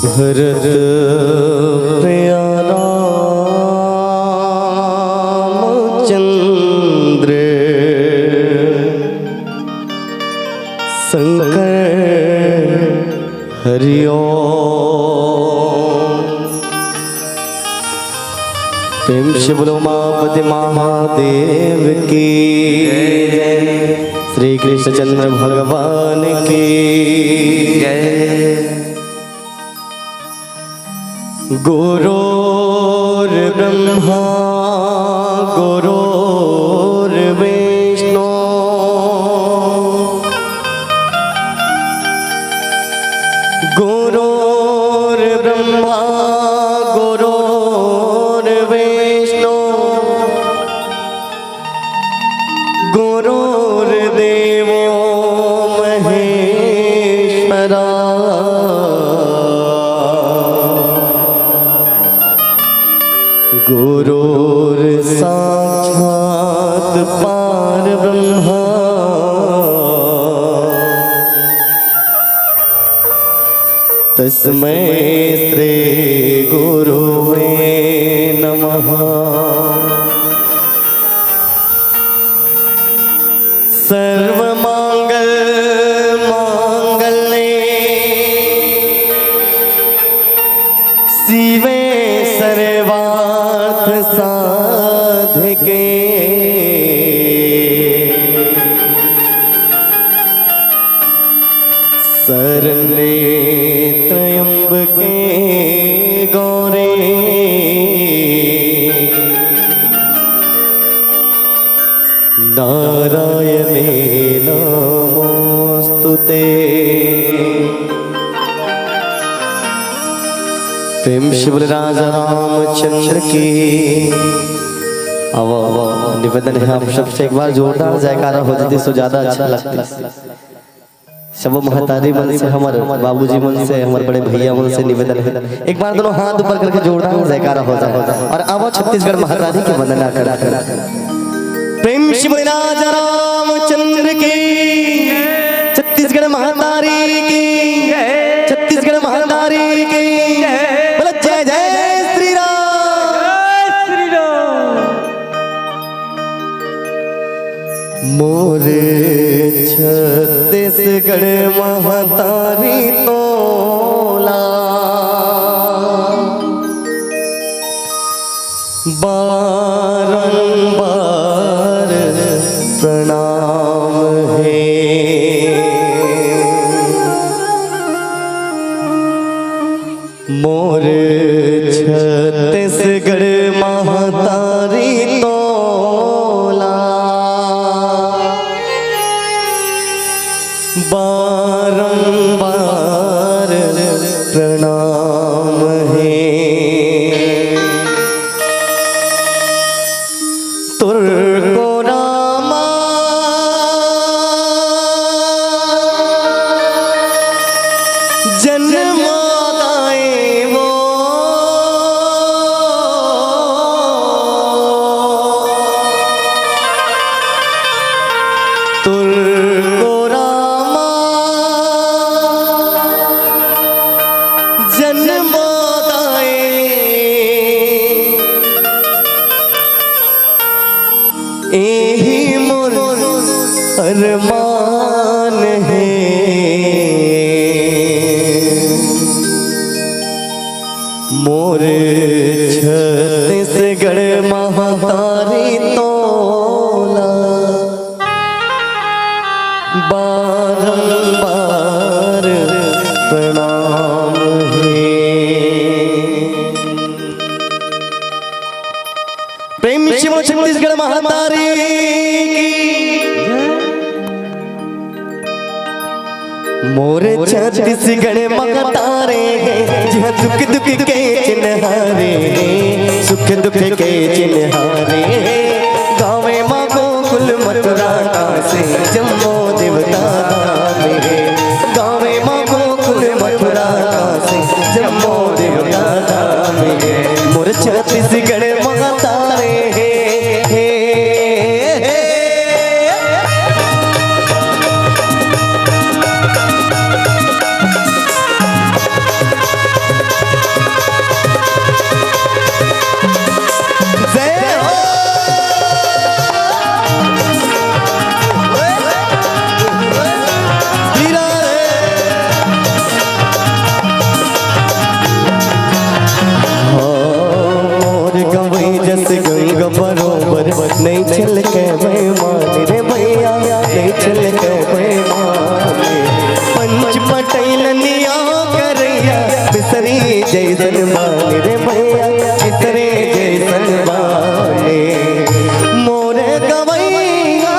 भरत प्रिया रामचंद्र शंकर हरि ओम। प्रेम से बोलो मापति महादेव की जय। श्री कृष्णचंद्र भगवान की जय। गुरुर्ब्रह्मा गुरुर्विष्णु गुरुर्ब्रह्मा गुरुर्विष्णु गुरुर्देवो महेश्वरा। गुरुर्साक्षात् परब्रह्म तस्मै श्री गुरुवे नमः। सर्वमंगल मांगल्ये शिवे सर्वार्थ साधिके शरण्ये त्र्यंबके गौरी नारायणे नमोस्तुते। प्रेम शिव राजा रामचंद्र की। अब निवेदन है आप सबसे एक बार जोरदार जयकारा हो जाती तो ज्यादा अच्छा लगता। सब महतारी मन से, हमारे बाबूजी मन से, हमारे बड़े भैया मन से निवेदन है एक बार दोनों हाथ ऊपर करके जोरदार जयकारा हो जाए और अब छत्तीसगढ़ महारानी की वंदना कर। प्रेम शिव राजा रामचंद्र की, छत्तीसगढ़ महातारी की, छत्तीसगढ़ महातारी की। बोलो जय जय श्री राम, श्री राम। मोरे छत्तीसगढ़ महातारी तोला बारंबार प्रणाम है। मोर छत्तीसगढ़ महातारी तोला बारंबार प्रणाम है। तुरको रामा जन्माए वो तुरको रामा जन्माए एही मोर अरमान है। मोर छत्तीसगढ़ महातारी तोला बारंबार प्रणाम है। प्रेम शिव छत्तीसगढ़ महातारी की। मोर छत्तीसगढ़ महातारे जहाँ दुख दुख के चिन्हारे, सुख दुख के चिन्हारे। गावे माँ गोकुल मथुरा काशी जम्मो देवता मेरे। गावे माँ गोकुल मथुरा काशी जम्मो देवता मेरे। मोर छत्तीसगढ़ महातारे बरोबर नहीं चल के बेमान रे भैया, नहीं चल के बेमान। पंच पटैलनिया करैया बिसरी जैसन मान रे भैया, बिसरे जैसन माने। मोरे गवैया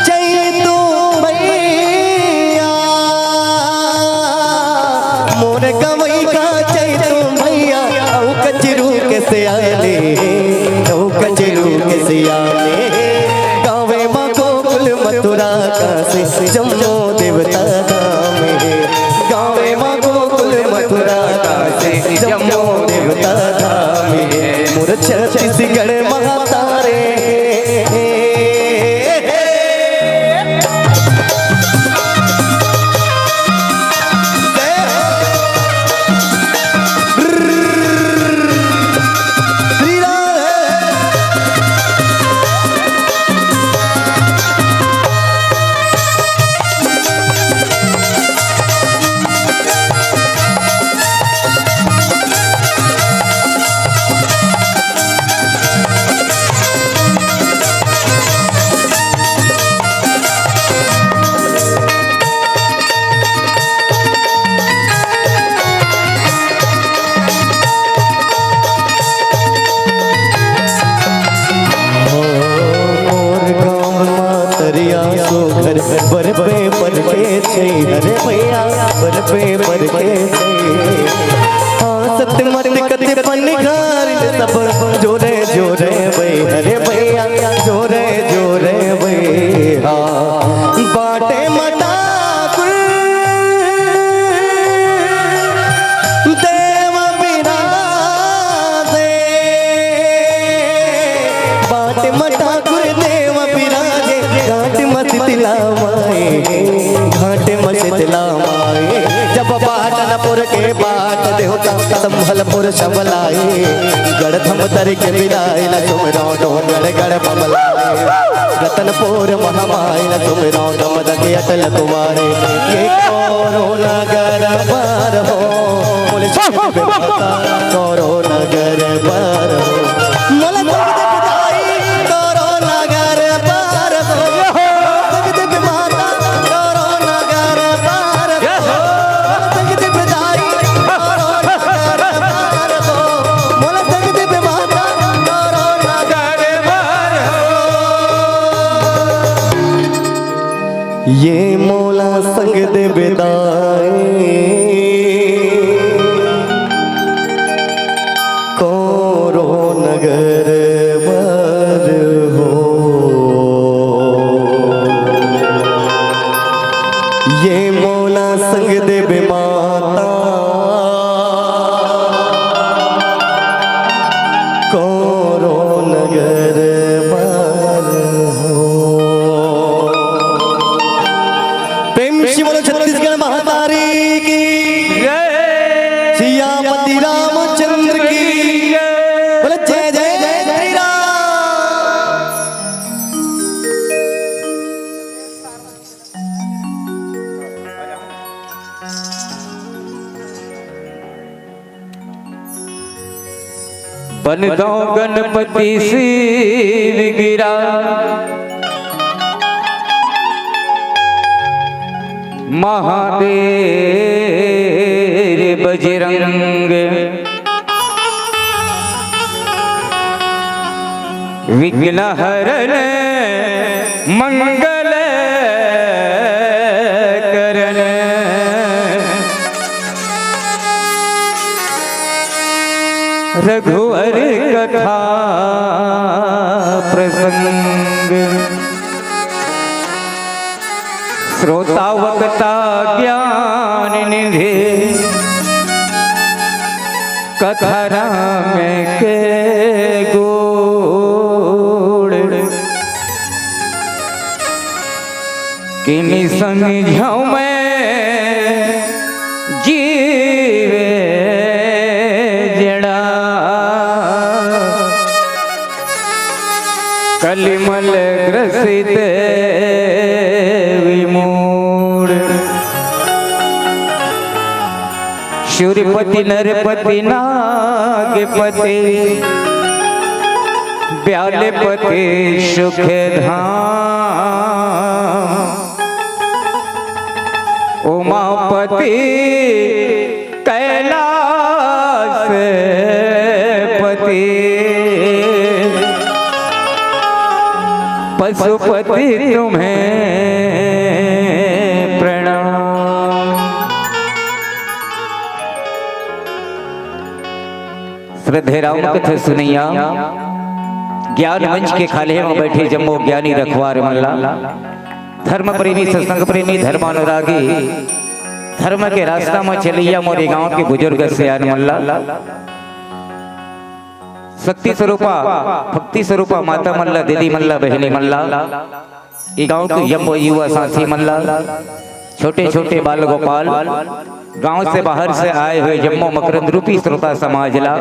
जय तू भैया, मोरे गवैया जय तू भैया। कचरू के सियाले, कचरू के सियाले। गावे माँ गोकुल मथुरा काशी जम्मो देवता मेरे। गावे माँ गोकुल मथुरा काशी जम्मो देवता मेरे। मोर छत्तीसगढ़ महातारे भैया पर पे पर कैसे हाँ सत्य मत कते पनिकार सब जोरे जोरे भई अरे भैया जोरे जोरे भई हाँ बाटे मटा देव बिराजे बाटे मटा देव बिराजे घाट मत तिलावाए घाट मत तिलावाए जब पाटनपुर के बाट देवता संभलपुर सबलाए गढ़धम तर के बिराए न तुम रौडो गढ़ गढ़ बबलाए रतनपुर महामाय न तुम रौडो मदके अटल कुमारे ये कोरोना नगर पार हो कोरोना नगर पार हो ये मोला संग दे बेदाए कोरो नगर बर हो ये मोला संग दे बे माता कोरो नगर छत्तीसगढ़ महातारी की सियापति रामचंद्र की बोले जय जय जय श्री राम। बन दो गणपति सिर गिरा महादेव बजरंग विघ्न हरण मंगल करण रघुवर कथा प्रसंग श्रोता वक्ता ज्ञान निधि कथा राम के गोड़ किन्हीं समझाऊं मैं जीवे जड़ा कलिमल ग्रसित सूर्यपति नरपति नागपति ब्यालपति सुख धाम उमापति कैलाश पति पशुपति तुम्हें श्रद्धे राम कथा सुनैया ज्ञान मंच के खाले में बैठे जम्मो ज्ञानी रखवार मल्ला धर्म प्रेमी सत्संग प्रेमी धर्मानुरागी धर्म के रास्ता में चलिया मोरे गांव के बुजुर्ग से यार मल्ला शक्ति स्वरूपा भक्ति स्वरूपा माता मल्ला दीदी मल्ला बहनी मल्ला ये गांव के जम्मो युवा साथी मल्ला छोटे छोटे बाल गोपाल गांव से बाहर से आए हुए जम्मू मकरंद रूपी श्रोता समाज ला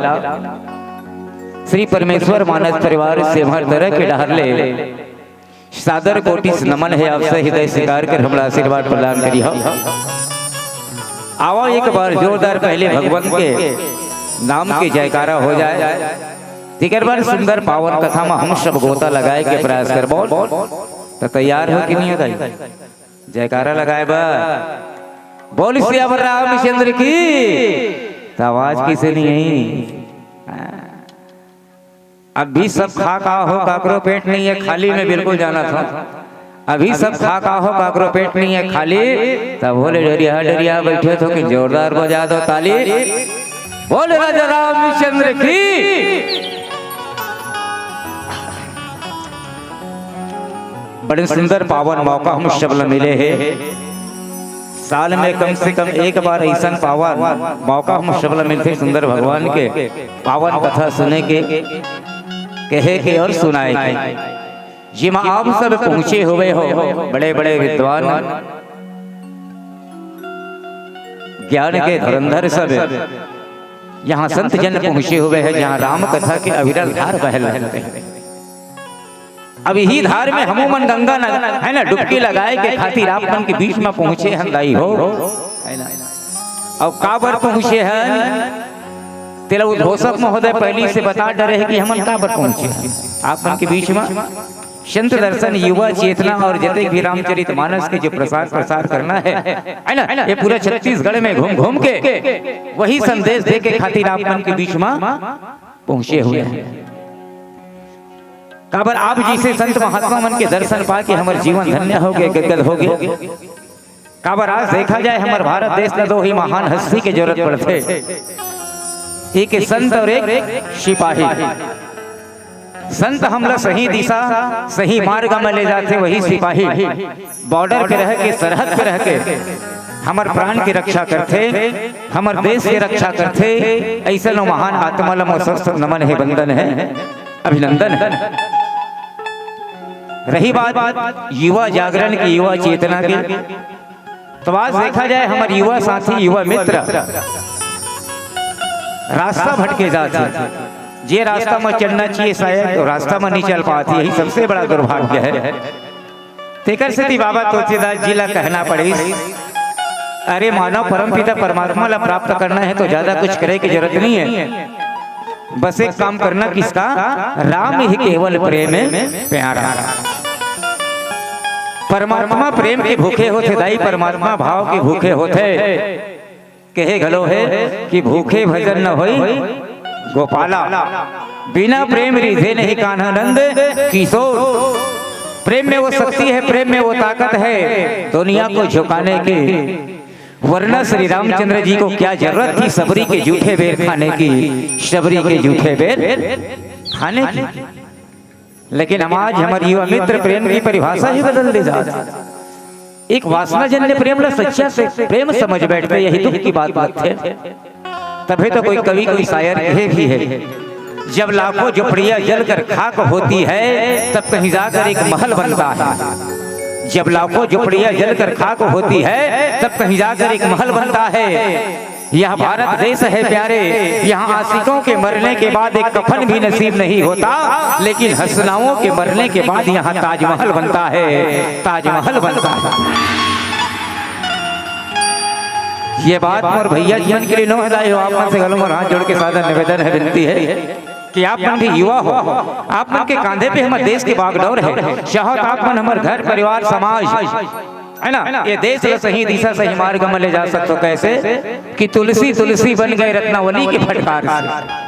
श्री परमेश्वर मानस परिवार से हर तरह के डहरले सादर कोटि नमन है आपसे हृदय स्वीकार कर हमारा आशीर्वाद प्रदान करी हो। आओ एक बार जोरदार पहले भगवान के नाम के जयकारा हो जाए तिकर बार सुंदर पावन कथा में हम सब गोता लगाए के प्रयास कर बोल तो तैयार हो कि नहीं हो जयकारा लगाए बा बोल सियावर रामचंद्र की तो आवाज किसे नहीं है। अब भी सब खा का हो काकरो पेट नहीं है खाली में बिल्कुल जाना था अभी सब खा का हो काकरो पेट नहीं है खाली, तब बोले डरिया डरिया बैठे तो कि जोरदार बजा दो ताली, बोले राजा रामचंद्र की। बड़े सुंदर पावन मौका हम शबल मिले हैं, साल में कम से कम एक बार ऐसा पावन मौका हम शबल मिलते सुंदर भगवान के पावन कथा सुने के, कहे के और सुनाए के। जी माँ आप सब पहुंचे हुए हो, बड़े बड़े विद्वान ज्ञान के धुरंधर सब यहाँ संत जन पहुंचे हुए हैं, जहाँ राम कथा के अविरल धार बह रहे हैं। अब यही धार में हमूमन गंगा है ना डुबकी लगाए के खातिर आप मन के बीच में पहुंचे हैं दाई हो, है ना। अब काबर पहुंचे हैं तेरा उद्घोषक महोदय पहली से बता डरे है कि हमन काबर पहुंचे हैं आप मन के बीच में। संत दर्शन युवा चेतना और जते भी रामचरित मानस के जो प्रसार करना है ना, ये पूरे छत्तीसगढ़ में घूम घूम के वही संदेश दे के खातिर आप मन के बीच में पहुंचे हुए हैं। काबर आप जिसे संत महात्मा मन के दर्शन पाके हमारे जीवन धन्य हो गए, गदगद हो गए। काबर आज देखा जाए हमारे भारत देश में दो ही महान हस्ती की जरूरत पड़ते, एक संत और एक सिपाही। संत हमला सही दिशा सही मार्ग में ले जाते, वही सिपाही बॉर्डर पे रह के सरहद पे रह के हमार प्राण की रक्षा करते, हमारे देश की रक्षा करते। ऐसा नो महान आत्मा लो नमन है, वंदन है, अभिनंदन है। रही बात युवा जागरण की, युवा चेतना की, तो आज देखा जाए हमारे युवा साथी युवा मित्र रास्ता भटके जाते, जे रास्ता में चलना चाहिए शायद तो रास्ता में नहीं चल पाती, यही सबसे बड़ा दुर्भाग्य है। तेकर से बाबा तुलसीदास जी ला कहना पड़े, अरे मानव परमपिता परमात्मा ला प्राप्त करना है तो ज्यादा कुछ करे की जरूरत नहीं है, बस एक काम करना किसका, राम ही केवल प्रेम में प्यारा। परमात्मा प्रेम के भूखे होते दाई, परमात्मा भाव के भूखे होते। कहे घलो है कि भूखे भजन न होई गोपाला, बिना प्रेम रिझे नहीं कान्हानंद किशोर। प्रेम में वो शक्ति है, प्रेम में वो ताकत है दुनिया को झुकाने की, वरना श्री रामचंद्र जी को क्या जरूरत थी सबरी के जूठे बेर खाने की, सबरी के जूठे बेर खाने की। लेकिन हम आज हमारे युवा मित्र प्रेम की परिभाषा ही बदल दे जा, एक वासना जन्य प्रेम ला सच्चा से प्रेम समझ बैठते, यही दुख की बात है। तभी तो कोई कवि कोई शायर कहे भी है, जब लाखों झोपड़ियां जलकर खाक होती है तब कहीं जाकर एक महल बनता है। जब लाखों झोपड़ियां जलकर खाक होती है तब कहीं जाकर एक महल बनता है। यह भारत देश है प्यारे, यहाँ आशिकों के मरने के बाद एक कफन भी नसीब नहीं होता, लेकिन हसनाओं के मरने के बाद यहाँ ताजमहल बनता है, ताजमहल बनता है। ये बात और भैया जीवन के लिए नो हदाई हो, आप मन से गलों और हाथ जोड़ के सादा निवेदन है, विनती है कि आप मन भी युवा हो, आप मन के कांधे पे हमारे देश के बागडोर है, चाहो तो आप मन हमारे घर परिवार समाज है ना, ये देश सही दिशा सही मार्ग में ले जा सकते हो। कैसे कि तुलसी तुलसी बन गए रत्नावली के फटकार से,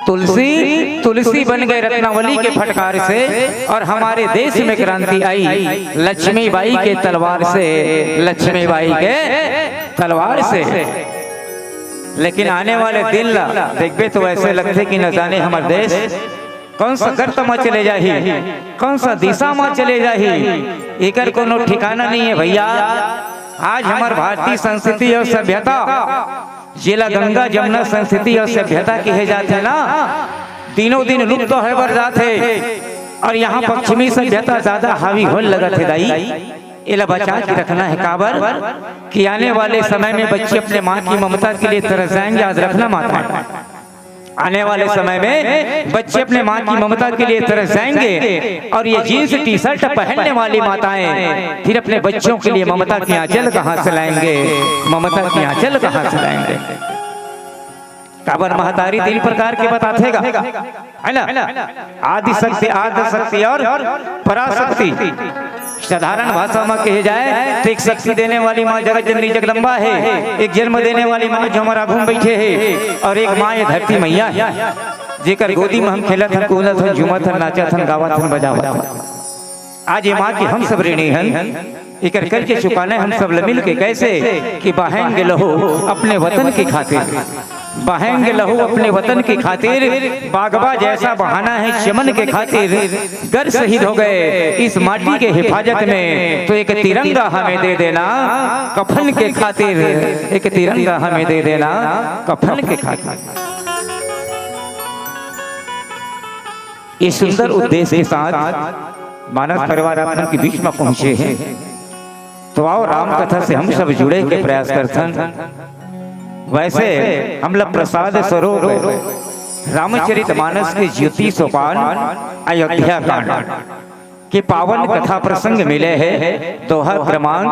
तुलसी तुलसी बन गए रत्नावली के फटकार से, और हमारे देश में क्रांति आई लक्ष्मीबाई के तलवार से, लक्ष्मीबाई के तलवार से। लेकिन आने वाले दिन ला देखबे तो ऐसे लगते कि न जाने हमारे देश कौन सा गर्त में चले जाही, कौन सा दिशा में चले जाही, एकर कोनो ठिकाना नहीं है भैया। आज हमारे भारतीय संस्कृति और सभ्यता जिला गंगा जमुना संस्कृति और सभ्यता की है जाते ना, दिनों दिन लुप्त तो है बर जाते, और यहाँ पश्चिमी सभ्यता ज्यादा हावी होने लगा थे दाई। इला बचा के रखना है काबर कि आने वाले समय में बच्चे अपने माँ की ममता के लिए तरस जाएंगे। याद रखना माता, आने वाले समय में बच्चे अपने माँ की ममता के लिए तरस जाएंगे, और ये जीन्स टी शर्ट पहनने वाली माताएं फिर अपने बच्चों के लिए ममता की आंचल कहाँ से लाएंगे, ममता की आंचल कहाँ से लाएंगे। काबर महतारी 3 प्रकार के बताते है ना, आदि शक्ति, आद्य शक्ति और पराशक्ति। साधारण भाषा में कहे जाए तो एक शक्ति देने वाली माँ जगत जननी जगदम्बा है, एक जन्म देने वाली माँ जो हमारा घूम बैठे है, और एक माँ ये धरती मैया है जेकर गोदी में हम खेलत हन, कूदत हन, झूमत हन, नाचत हन, गावत हन, बजावत हन। आज ये माँ की हम सब ऋणी हैं, एक करके चुकाना हम सब मिल के कैसे कि बहाएंगे लहू अपने वतन की खातिर, बहाएंगे लहू अपने वतन की खातिर, बागबा जैसा बहाना है चमन के खातिर, गर शहीद हो गए इस माटी के हिफाजत में, तो एक तिरंगा हमें दे देना कफन के खातिर, एक तिरंगा हमें दे देना कफन के खातिर। इस सुंदर उद्देश्य के साथ मानस परिवार अपन के बीच में पहुंचे हैं, तो आओ राम कथा से हम सब जुड़े के प्रयास करते हैं। वैसे हम लोग प्रसाद स्वरूप रामचरितमानस के ज्योति सोपान अयोध्या कांड के पावन कथा प्रसंग मिले हैं, दोहा क्रमांक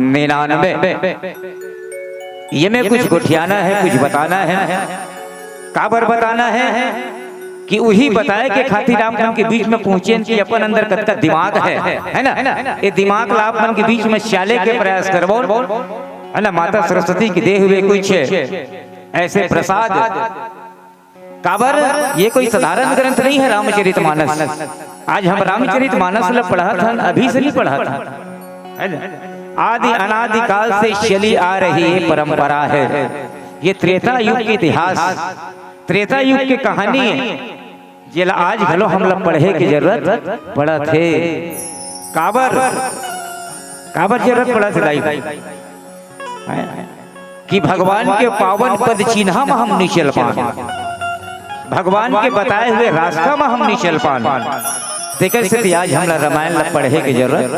99। ये में कुछ गुठियाना है, कुछ बताना है, काबर बताना है कि वही बताए के खातिर आप मन के बीच में पहुंचे कि अपन अंदर कतका दिमाग है ना, ये दिमाग ला आप मन के बीच में चाले के प्रयास करबो, है ना। माता सरस्वती की दे हुए कुछ ऐसे प्रसाद, काबर ये कोई साधारण ग्रंथ नहीं है रामचरितमानस। आज हम रामचरितमानस ल पढ़ा था, अभी से नहीं पढ़ा था, है ना। आदि अनादि काल से चली आ रही परंपरा है, ये त्रेता युग के इतिहास, त्रेता युग की कहानी है, ये आज भलो हम लोग पढ़े की जरूरत पड़ा थे। काबर काबर जरूरत पड़ा थे भाई कि भगवान के पावन पद चिन्हा में हम नहीं चल पाए, भगवान के बताए हुए रास्ता में हम नहीं चल पाए, कैसे आज हम रामायण पढ़े की जरूरत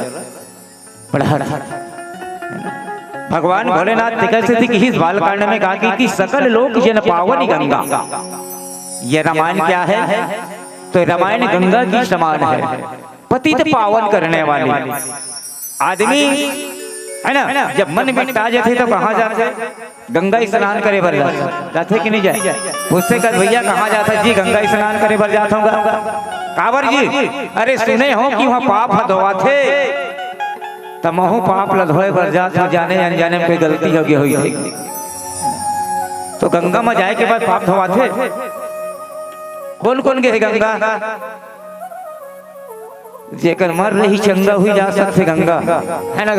पड़ा। भगवान भोलेनाथ कैसे कि इस बालकांड में कहा कि सकल लोक जन पावन गंगा, ये रामायण क्या है, तो रामायण गंगा की समान है, पतित पावन करने वाली। आदमी है ना जब मन में आ जाते तो कहाँ जाते, गंगा स्नान करे बर जाते कि नहीं जाए, उससे कह भैया कहाँ जाता, जी गंगा स्नान करे बर जाता हूँ। काबर जी, अरे सुने हो कि वहाँ पाप धोआ थे, तब महू पाप लधोए बर जाते, जाने अनजाने में कोई गलती हो गई हुई थी, तो गंगा में जाए के बाद पाप धोआ थे। कौन कौन गए गंगा, जेकर मर रही चंगा हुई जा सकते गंगा, है ना।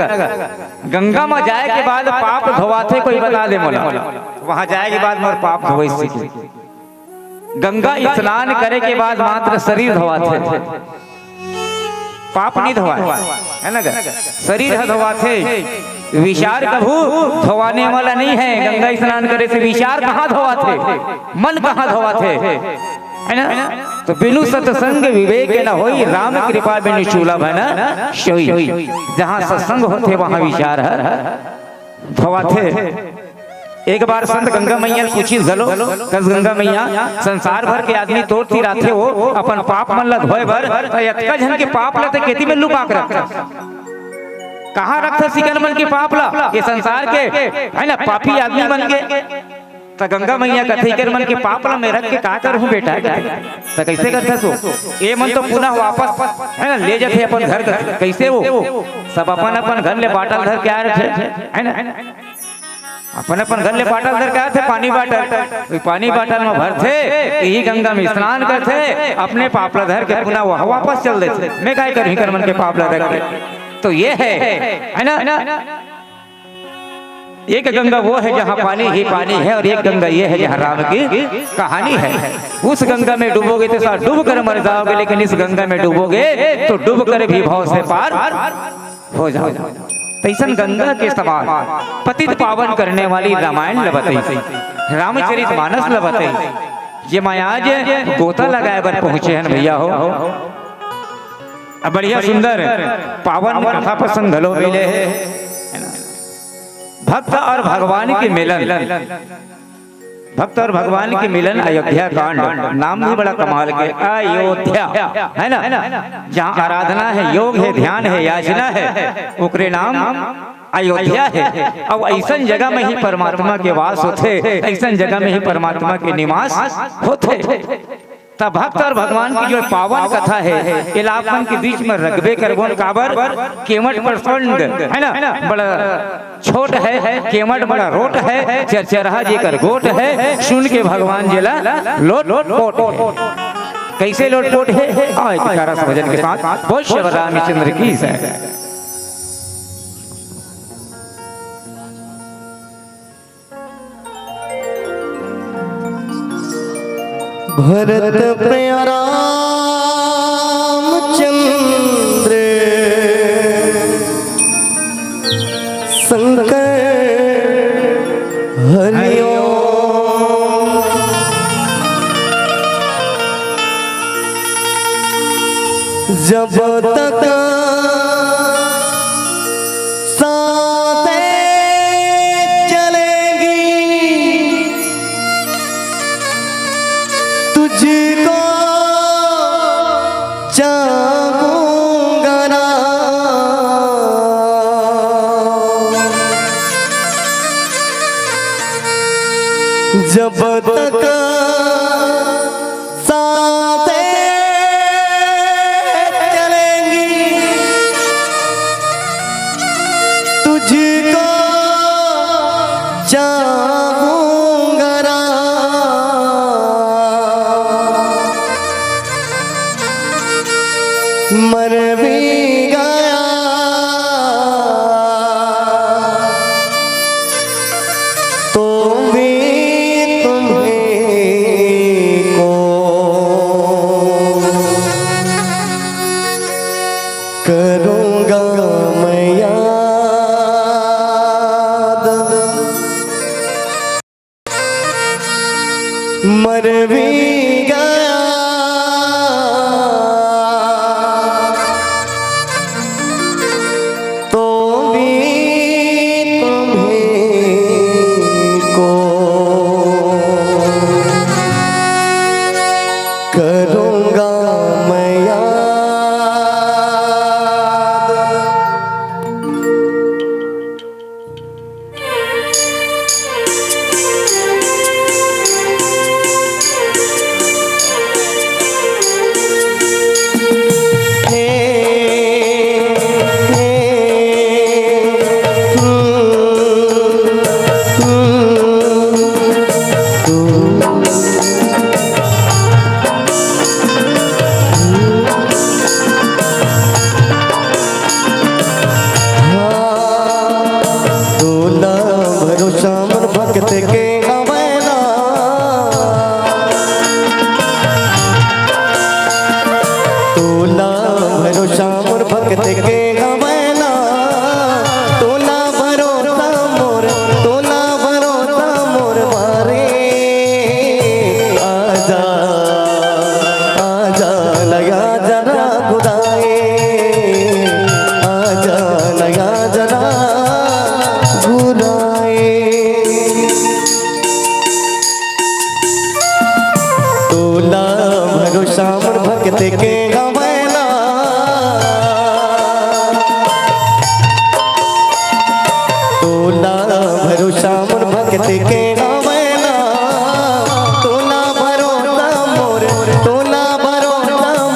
गंगा में जाए के बाद पाप धोवाथे कोई बता दे मोला, वहां जाए के बाद मोर पाप धोवे सीखे। गंगा स्नान करे के बाद मात्र शरीर धोवाथे, पाप नहीं धोवा, है ना। शरीर धोवाथे, विचार कभू धोवाने वाला नहीं है। गंगा स्नान करे से विचार कहाँ धोवाथे, मन कहाँ धोवाथे, है ना। तो बिनु सत्संग विवेक न होई, राम कृपा बिनु चूला बना सोई। जहाँ सत्संग होते वहाँ विचार धोवाथे। एक बार संत गंगा मैया पूछी गलो, कस गंगा मैया संसार भर के आदमी तोड़ तिराथे हो, अपन पाप मन ला धोए भर अतका जन के पाप लते खेती में लुका कर कहाँ रखता सिकन मन के पाप ला, ये संसार के है ना पापी आदमी बन के। तो गंगा मैया कथई कर मन के पाप ला में रख के का कर हूँ बेटा, तो कैसे करता सो, ये मन तो पुनः वापस है ना ले जाते अपन घर, कैसे वो सब अपन अपन घर ले बाटल धर के आ रहे है ना, अपन अपन घर ले बाटल धर के आए थे, पानी बाटल, पानी बाटल में भरते, यही गंगा में स्नान करते, अपने पापला धर के पुनः वह वापस चल देते। मैं काय कर कर मन के पापला धर के, तो ये है ना। एक गंगा वो है जहाँ पानी ही पानी है, और एक गंगा ये है जहाँ राम की कहानी है। उस गंगा में डूबोगे तो साथ डूब कर मर जाओगे, लेकिन इस गंगा में डूबोगे तो डूब कर भी भाव से पार हो जाओगे। तैसन गंगा के समान पतित पावन करने वाली रामायण लबते, रामचरितमानस लबते, ये आज गोता लगाए बर पहुंचे हैं भैया हो। अब बढ़िया सुंदर पावन कथा प्रसंग धलो मिले है, भक्त और भगवान के मिलन, भक्त और भगवान के मिलन अयोध्या कांड, नाम भी बड़ा कमाल के अयोध्या है ना, जहाँ आराधना है, योग है, ध्यान है, याचना है, ओकरे नाम अयोध्या है। अब ऐसा जगह में ही परमात्मा के वास होते, ऐसा जगह में ही परमात्मा के निवास होते। तब भक्त और भगवान की जो पावन कथा है, इलापन के बीच में रगबे करबोन काबर केवट प्रसंग है ना, बड़ा छोट है, केवट बड़ा रोट है, चरचरहा जेकर गोट है, सुन के भगवान जिला लोट लोट कैसे लोटपोट है आए दिखारा भजन के साथ बोल श्री रामचंद्र की जय। भरत प्यारा रामचंद्र शंकर हरिओम। जब तक साथे चलेगी तुझको चाहूंगा ना। जब तक साथे चलेंगी तुझको चाहूंगा ना। मर भी गया तो भी करूंगा मैं याद। मर भी गया तो भी तुम्हीं को करूंगा मैं याद। भक्त के गवैला तोला भरोसा मोर भक्त के गवैला। तोला भरोसा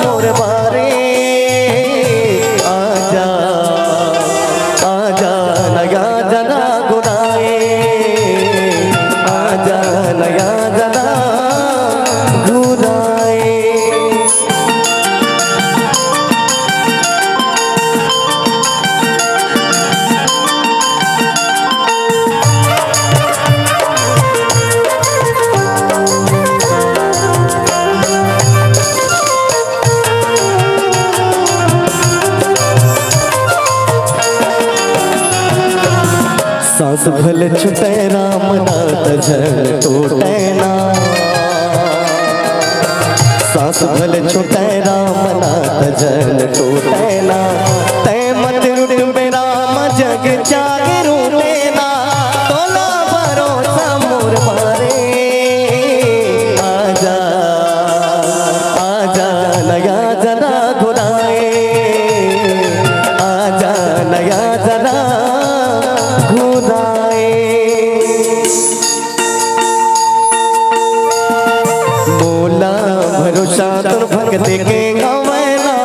मोर बारे। आजा आजा लगा जना गुनाए। आजा लगा जना गुनाए। सांस भले छुटे राम नाथ झल टूटे ना। सांस भले छुटे राम नाथ झल टूटे ना। तय मत रुटे राम जग जागे रूटे ना। तोला भरोसा मोर मारे। आजा आजा लगा जना गुनाए। आजा लगा जना मोला भरोसा तुर भक्त के गवैला।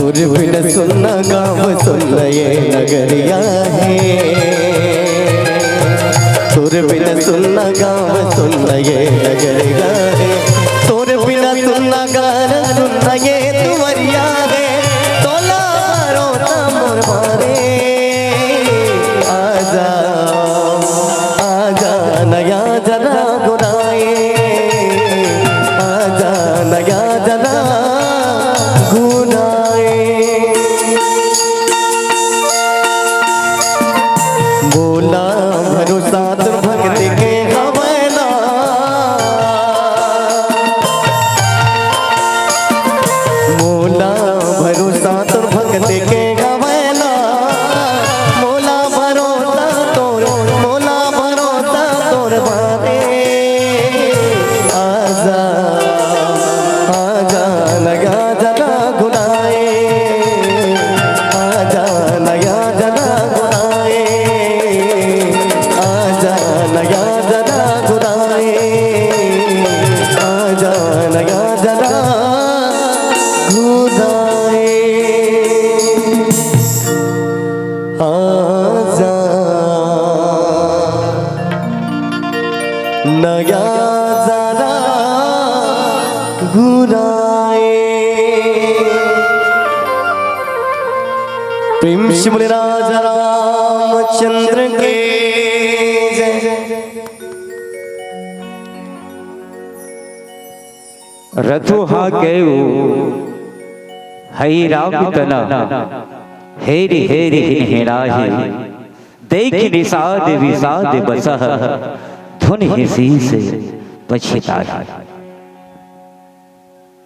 सुर बिन सुनना गाँव सुन ये नगरिया है, सुर बिन सुनना गाँव सुन ये नगरिया है, सुर बिन सुनना गाना सुन ये तुमरिया है, तोला रोता मोर मारे आजा आजा नया जरा गुनाए, आजा नया जरा गुनाए। बोला भरोसा तो भक्त के हवाला, मोला भरोसा तो भक्त के हवाला, मोला भरोसा तोर, मोला भरोसा तोर बारे आजा आजा नया जना गुनाए, आजा नया जना गुनाए, आजा नया जना गुनाए, आजा नया जना गुनाए, आजा नया जना गुनाए। प्रेम शिवले राजा रामचंद्र के जय। रथुहा केऊ हई राम तना हेरी हेरी हिराही, देख निषाद विषाद बसह धुन हिसी से पछिता।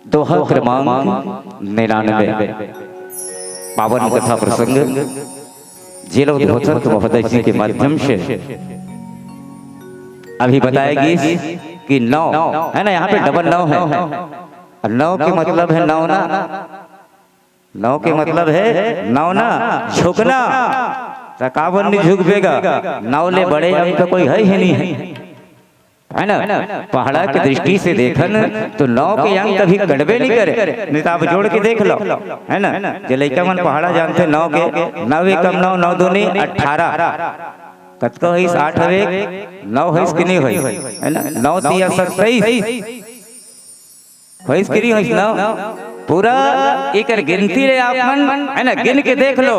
दोहा क्रमांक 99। पावन कथा प्रसंग जिला उद्घोषक महोदय जी के माध्यम से अभी बताएगी कि 9 है ना, यहाँ पे डबल 9 है। 9 के मतलब है नौना, 9 के मतलब है नौना, झुकना। कावन नहीं झुक पेगा, नौले बड़े अंक कोई है ही नहीं है ना। पहाड़ा की दृष्टि से देखन तो 9 के अंक कभी गड़बे नहीं करे, नहीं तो आप जोड़ के देख लो, है ना। जो लड़का मन पहाड़ा जानते 9 के 9 एकम 9 9 दूनी 18 कतको है 8 हवे 9 है कि नहीं होई, है ना। 9 3 27 होई कि नहीं होई 9 पूरा एक गिनती रे आप मन, है ना, गिन के देख लो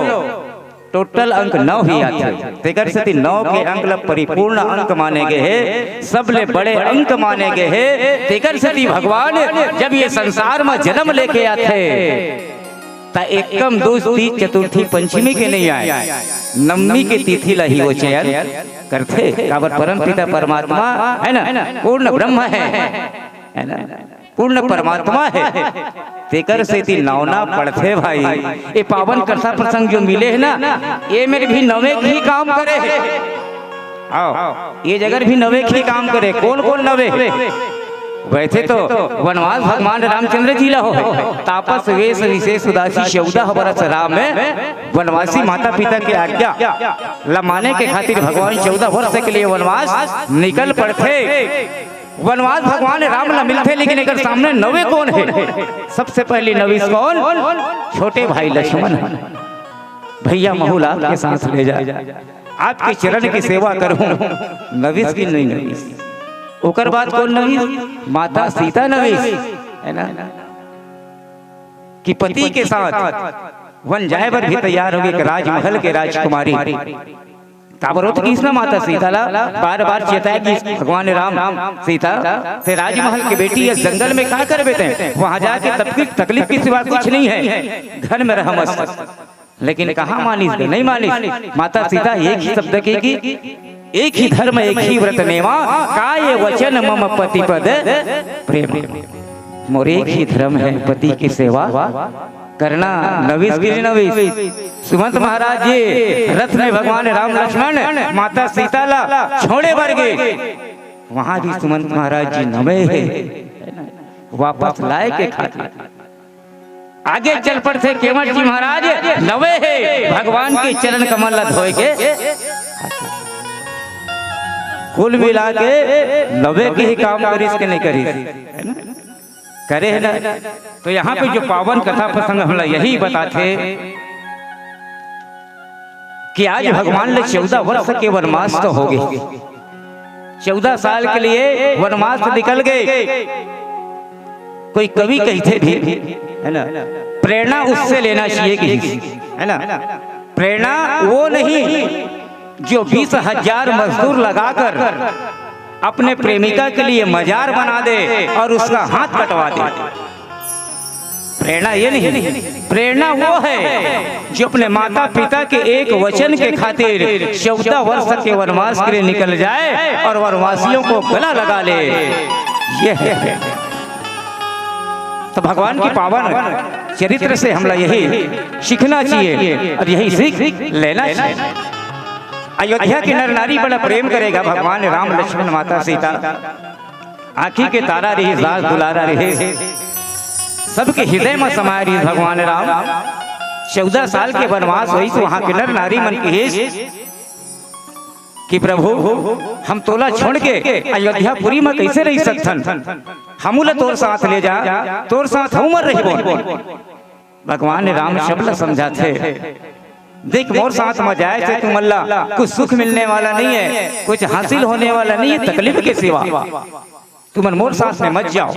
टोटल अंक 9 ही आते। तेकर से 9 के अंक ला परिपूर्ण अंक माने गए हैं, सबले बड़े अंक माने गए हैं। तेकर से भगवान जब ये संसार में जन्म लेके आते ता एकम 2 3 चतुर्थी पंचमी के नहीं आए, नवमी के तिथि ला ही वो चयन करते। काबर परम पिता परमात्मा है ना, पूर्ण ब्रह्म है ना, पूर्ण परमात्मा है। तेकर से नौना पढ़ते भाई। ये पावन कथा प्रसंग जो मिले है ना, ये मेरे भी नवे ही काम करे है। आओ ये जगह भी नवे ही काम करे। कौन कौन नवे? वैसे तो वनवास भगवान रामचंद्र जी ला हो, तापस वेश विशेष उदासी 14 वर्ष राम में वनवासी माता पिता की आज्ञा लमाने के खातिर भगवान 14 वर्ष के लिए वनवास निकल पड़ते। वनवास भगवान राम ला मिलते, लेकिन एक सामने नवे कौन है? सबसे पहली नवीस कौन? छोटे भाई लक्ष्मण। भैया महूल आपके साथ ले जाए, आपके चरण की सेवा करूं। नवीस की नहीं नवीस। ओकर बाद कौन नवीस? माता सीता नवीस, है ना, कि पति के साथ वन जाए पर भी तैयार होगी राजमहल के राजकुमारी। काबरोत कृष्ण माता सीता ला बार बार चेताया कि भगवान राम सीता से राजमहल की बेटी इस जंगल में क्या कर बैठे हैं, वहां जाके तकलीफ की सिवा कुछ नहीं है, घर में रह मस्त। लेकिन कहाँ मानिस? नहीं मानिस। माता सीता एक ही शब्द की एक ही धर्म एक ही व्रत नेवा, काय वचन मम पति पद प्रेम। मोर एक ही धर्म है, पति की सेवा करना। नवीस की नवीस सुमंत महाराज जी रथ में भगवान राम लक्ष्मण माता सीता ला छोड़े बर गए, वहां भी सुमंत महाराज जी नवे है, वापस लाए के खातिर आगे चल पड़ते। केवट जी महाराज नवे है, भगवान के चरण कमल ला धोए के कुल मिला के नवे के ही काम करी, इसके नहीं करी। करे है ना। तो यहाँ पे जो पावन कथा प्रसंग हम यही बताते कि आज भगवान ने 14 वर्ष के वनवास तो हो गए, 14 साल के लिए वनवास निकल गए। कोई कवि कहते भी है ना, प्रेरणा उससे लेना चाहिए कि है ना, प्रेरणा वो नहीं जो 20,000 मजदूर लगाकर अपने प्रेमिका के लिए मजार बना दे और उसका हाथ कटवा दे। प्रेरणा ये नहीं, प्रेरणा वो है जो अपने माता पिता के एक वचन के खातिर 14 वर्ष के वनवास के लिए निकल जाए और वनवासियों को गला लगा ले। ये है तो भगवान की पावन चरित्र से हमला यही सीखना चाहिए और यही सीख लेना चाहिए। अयोध्या के नर नारी बड़ा प्रेम करेगा भगवान राम लक्ष्मण माता सीता, आँखी के तारा रही, सास दुलारा रहे, सबके हृदय में समाये रही भगवान राम। 14 साल के वनवास हुई तो वहां के नर नारी मन की कि प्रभु हम तोला छोड़ के अयोध्यापुरी में कैसे रह सकथन, हमूला तोर साथ ले जा, तोर साथ हमर रही बोल। भगवान राम शब्द समझाते, देख मोर साथ में जाए से तुम अल्लाह कुछ सुख मिलने वाला नहीं है, कुछ हासिल होने वाला नहीं है तकलीफ के सिवा, तुम मोर साथ में मत जाओ।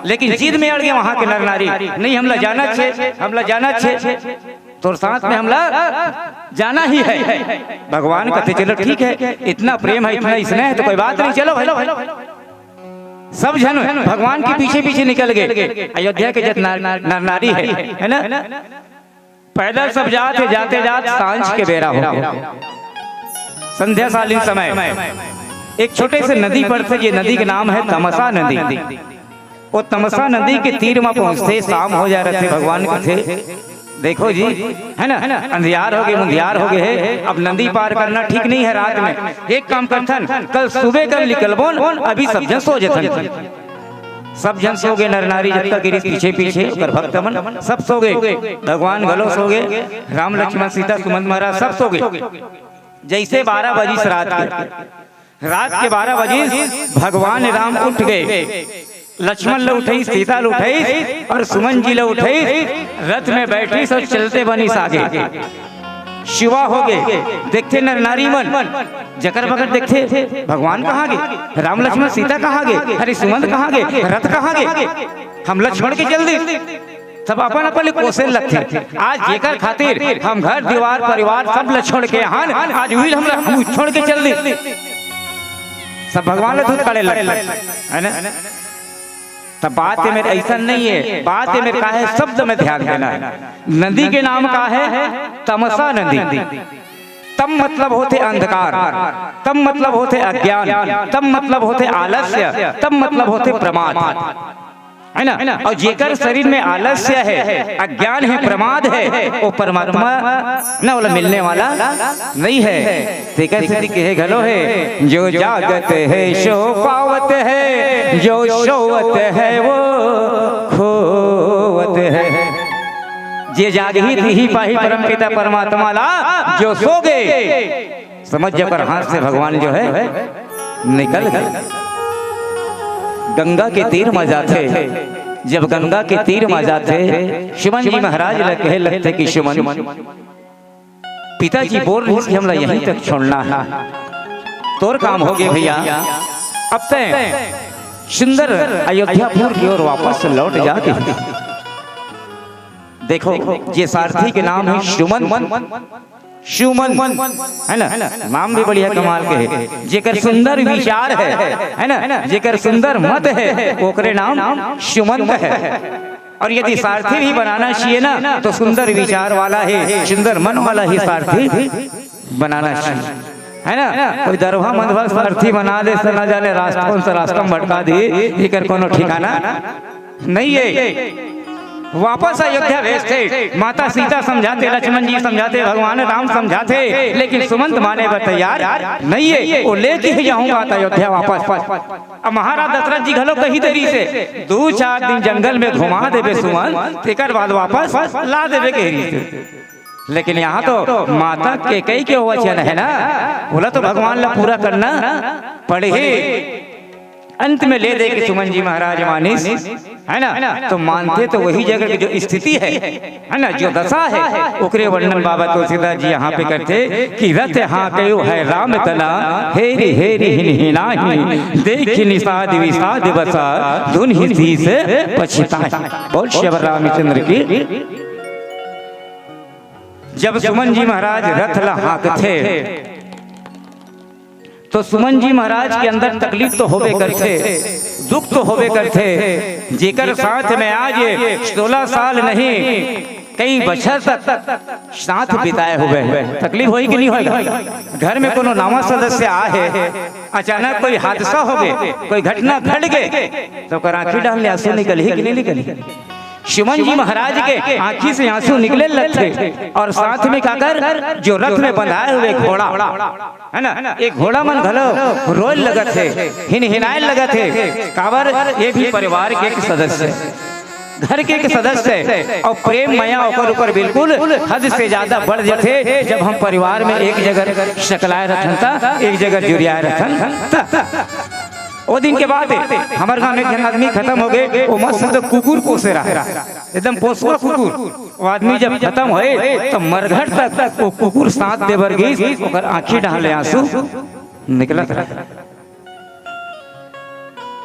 लेकिन जिद में अड़ गए वहां के नर नारी, नहीं हमला जाना छे, हमला जाना छे, तोर साथ में हमला जाना ही है। भगवान कहते चलो ठीक है, इतना प्रेम है, इतना स्नेह है तो कोई बात नहीं, चलो सब जन भगवान के पीछे पीछे निकल गए। अयोध्या के जितना नर नारी है ना, पैदल सब जाते जाते सांझ के बेरा हो गया, संध्याकालीन समय एक छोटे से नदी पर से, ये नदी का नाम है तमसा नदी। वो तमसा नदी के तीर में पहुंचते शाम हो जा रहे थे। भगवान के थे देखो जी है ना, अंधियार हो गए, मुंधियार हो गए है, अब नदी पार करना ठीक नहीं है रात में। एक काम करथन, कल सुबह कर निकलबो, अभी सब जन सो जथन, सब जन सो गए, नर नारी जब तक पीछे पीछे भक्त मन सब सो गए, भगवान गलो सो गए, राम लक्ष्मण सीता सुमंत महाराज सब सो गए। जैसे 12 बजे रात के 12 बजे भगवान राम उठ गए, लक्ष्मण ल उठई, सीता ल उठई और सुमन जी ल उठई, रथ में बैठी सब चलते बनी सागे। शिवा हो गए, देखते नर नारी मन जकर बकर देखते भगवान कहाँ गए, राम लक्ष्मण सीता कहाँ गए, अरे सुमंत कहाँ गए, रथ कहाँ गए, हम लक्ष्मण के जल्दी सब अपन अपन कोसे लगते। आज जेकर खातिर हम घर दीवार परिवार सब ल छोड़ के हान, आज हुई हम छोड़ के चल दी, सब भगवान दूध काढ़े है ना। तब बात है मेरे ऐसा नहीं है, बात है मेरे का है शब्द में ध्यान देना है। नदी के नाम का है तमसा नदी, तम मतलब होते अंधकार, तम मतलब होते अज्ञान, तम मतलब होते आलस्य, तम मतलब होते प्रमाद है ना। और जेकर शरीर में आलस्य है, अज्ञान है, प्रमाद है, वो परमात्मा ना वाला मिलने वाला नहीं है। तेकर से कहे घलो है, जो जागत है सो पावत है, जो सोवत है वो खोवत है। जे जागही ही पाही परम पिता परमात्मा ला, जो सो गए समझ जाकर हाथ से भगवान जो है निकल गए। गंगा के तीर में जाते, जब गंगा के तीर में जाते सुमन जी महाराज कहे लगते कि सुमन पिताजी बोल रहे कि हमला यहीं तक छोड़ना है, तोर काम हो गए भैया, अब तय सुंदर अयोध्यापुर की ओर वापस लौट जाके। देखो ये सारथी के नाम है सुमन, सुमन है ना, नाम भी बढ़िया कमाल के है। जेकर सुंदर विचार है ना, जेकर सुंदर मत है, ओकरे नाम सुमंत है। और यदि सारथी भी बनाना चाहिए ना तो सुंदर विचार वाला है, सुंदर मन वाला ही सारथी बनाना चाहिए है ना। कोई दरभा मंदभा सारथी बना दे से न जाने राष्ट्र से राष्ट्र में भटका दी, एकर कोनो ठिकाना नहीं है। वापस अयोध्या भेजते, माता सीता समझाते, लक्ष्मण जी समझाते, भगवान राम समझाते, लेकिन सुमंत माने पर तैयार नहीं है। वो लेके ही जाऊंगा अयोध्या वापस। अब महाराज दशरथ जी घलो कही देरी से 2-4 दिन जंगल में घुमा देवे सुमंत, एक बाद वापस ला देवे कही से। लेकिन यहाँ तो माता के कई के वचन है ना, बोला तो भगवान ला पूरा करना पड़े। अंत में ले दे के सुमन जी महाराज मानिस है ना, तो मानते तो वही जगह की जो स्थिति है ना, जो दशा है, ओकरे वर्णन बाबा तुलसीदास जी यहाँ पे करते कि रथ हाँ कयो है राम तना, हेरी हेरी हिनहिनाहि, देखि निषाद विषाद बसा, धुन हिसी से पछताहि। बोल श्री रामचंद्र की। जब सुमन जी महाराज रथ ला हाँकथे तो सुमन जी महाराज के अंदर तकलीफ तो होबे करते, दुख तो होबे करते, जेकर साथ में आज 16 साल नहीं कई बछर तक साथ बिताए हुए हैं, तकलीफ होई कि नहीं होगा। घर में कोनो नवा सदस्य आए, अचानक कोई हादसा हो गए, कोई घटना घट गए, तो आंखी डाल ले आंसू निकले कि नहीं निकले। सुमन जी महाराज के आंखी से आंसू निकले लगते, और साथ में काकर जो रथ में बंधाए हुए घोड़ा है ना, एक घोड़ा मन घलो रोए लगत है, हिनहिनाए लगत है। काबर ये भी परिवार के एक सदस्य, घर के एक सदस्य है, और प्रेम माया ओकर ऊपर बिल्कुल हद से ज्यादा बढ़ जाते। जब हम परिवार में एक जगह शकलाए रखन था, एक जगह जुरियाए रखन वो दिन के बाद हमारे गांव में एक आदमी खत्म हो गए, वो मस्त कुकुर पोसे रहा, एकदम पोसवा कुकुर। वो आदमी जब खत्म होए तो मरघट तक वो कुकुर साथ दे बरगीस, ओकर आंखी डाले आंसू निकलत रहा।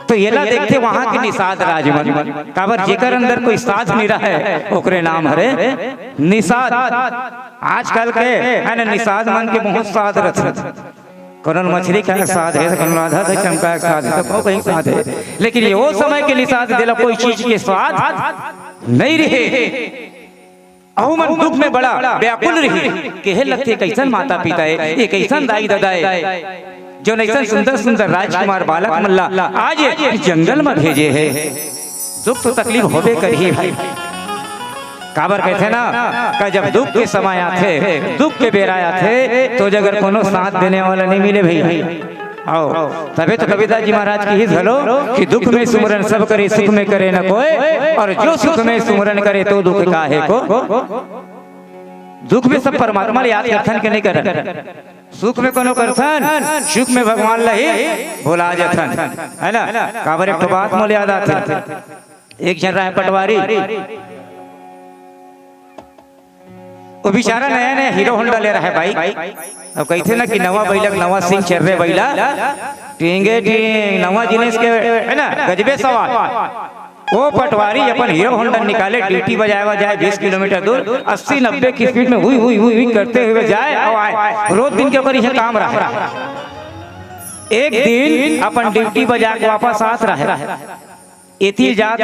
तो ये ला देखते वहां के निषाद राजमन, काबर जेकर अंदर कोई साथ नहीं रहा है, ओकरे नाम हरे निषाद। आजकल के है ना निषाद मन के बहुत साथ रथ, कौन मछली का साथ है, कौन राधा का चमका का साथ है, तो कहीं साथ है, लेकिन ये वो समय के निषाद दिला कोई चीज के स्वाद नहीं रहे। अहू मन दुख में बड़ा व्याकुल रही, कहे लगते कैसन माता पिता है, ये कैसन दाई दादा है, जो ऐसा सुंदर सुंदर राजकुमार बालक मल्ला आज जंगल में भेजे है। दुख तो तकलीफ होबे करी भाई, काबर कहते ना का जब दुख के समय आते, दुख के बेरा आते, तो अगर कोनो साथ देने वाला नहीं मिले भाई, आओ तबे तो कबीरदास जी महाराज की ही झलो कि दुख में सुमरन सब करे, सुख में करे न कोई, और जो सुख में सुमरन करे तो दुख काहे को। दुख में सब परमात्मा याद करथन के नहीं करन, सुख में कोनो करथन, सुख में भगवान लही भुला जाथन, है ना। काबर एक बात मोले याद आथे, एक जन रहा पटवारी, वो बेचारा नया नया हीरो होंडा ले रहा है भाई। अब कहते ना कि नवा बैलक नवा सिंह चल रहे बैला, टींगे टींग नवा जिनिस के है ना, गजबे सवाल। वो पटवारी अपन हीरो होंडा निकाले, ड्यूटी बजाया जाए 20 किलोमीटर दूर, 80-90 की स्पीड में हुई करते हुए जाए और आए। रोज दिन के ऊपर यह काम रहा। एक दिन अपन ड्यूटी बजा के वापस आत रहा, इतनी जात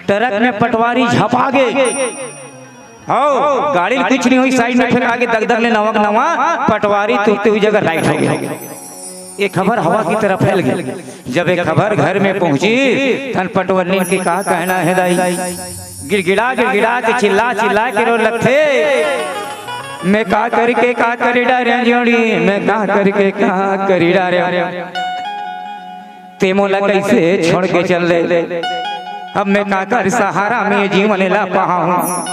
ट्रक में पटवारी झपा गए, हो गाड़ी कुछ नहीं हुई, साइड में फेंका के दगदग ले नवक नवा, पटवारी तुरते हुई जगह राइट हो गया। ये खबर हवा की तरफ फैल गई। जब ये खबर घर में पहुंची, तन पटवारी के कहा कहना है दाई, गिड़गिड़ा के चिल्ला के रो लगते, मैं का करके का करी डारे जोड़ी, मैं का करके का करी डारे, ते मोला कैसे छोड़ के चल ले, अब मैं का कर सहारा में जीवन ला पाऊं,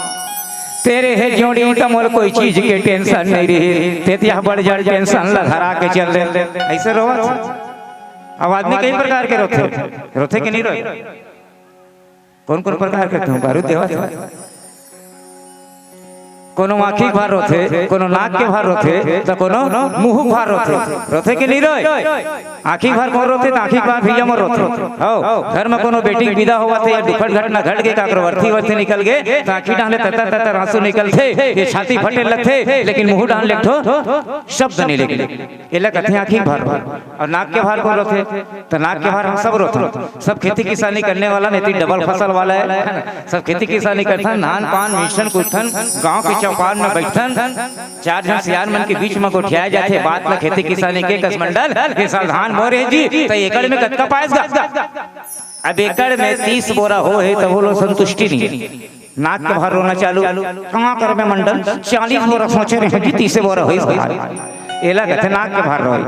तेरे है जोड़ी तमोल कोई चीज के टेंशन नहीं रही, तेतिया बढ़ जड़ टेंशन लहरा के चल ले। ऐसे रोवत अब आदमी कई प्रकार के रोते कि नहीं रोए, कौन कौन प्रकार के तुम बारूद देवा, कोनो आँखी भार रोथे, कोनो नाक के भार रोथे, तो कोनो मुंह भार रोथे कि नहीं रोए। आँखी भार कौन रोथे, तो आँखी भार भैया में रोथे। हो घर में कोनो बेटी विदा हुआ थे या दुखद घटना घट गई, काकरवर्थी वर्ती निकल गए, तो आँखी डाले ततर आंसू निकलते, ये छाती फटे लगते, लेकिन मुंह डाल लेठो शब्द नहीं निकले, ये लगते आँखी भार। और नाक के भार कौन रोथे, तो नाक के भार हम सब रोथे, सब खेती किसानी करने वाला नहीं, डबल फसल वाला है, सब खेती किसानी करथन, धान पान मिशन कुथन, गाँव के चौपाल में बैठन, 4 जन सियार मन के बीच में गोठियाए जाते, बात में खेती किसानी के कसमंडल के सावधान मोरे जी, तो एकड़ में कतका पाएगा। अब एकड़ में 30 बोरा हो है तो बोलो संतुष्टि नहीं, नाक के भार रोना चालू, कहाँ कर में मंडल 40 बोरा सोचे रहे कि 30 बोरा हो, एला कहते नाक के भार रोई।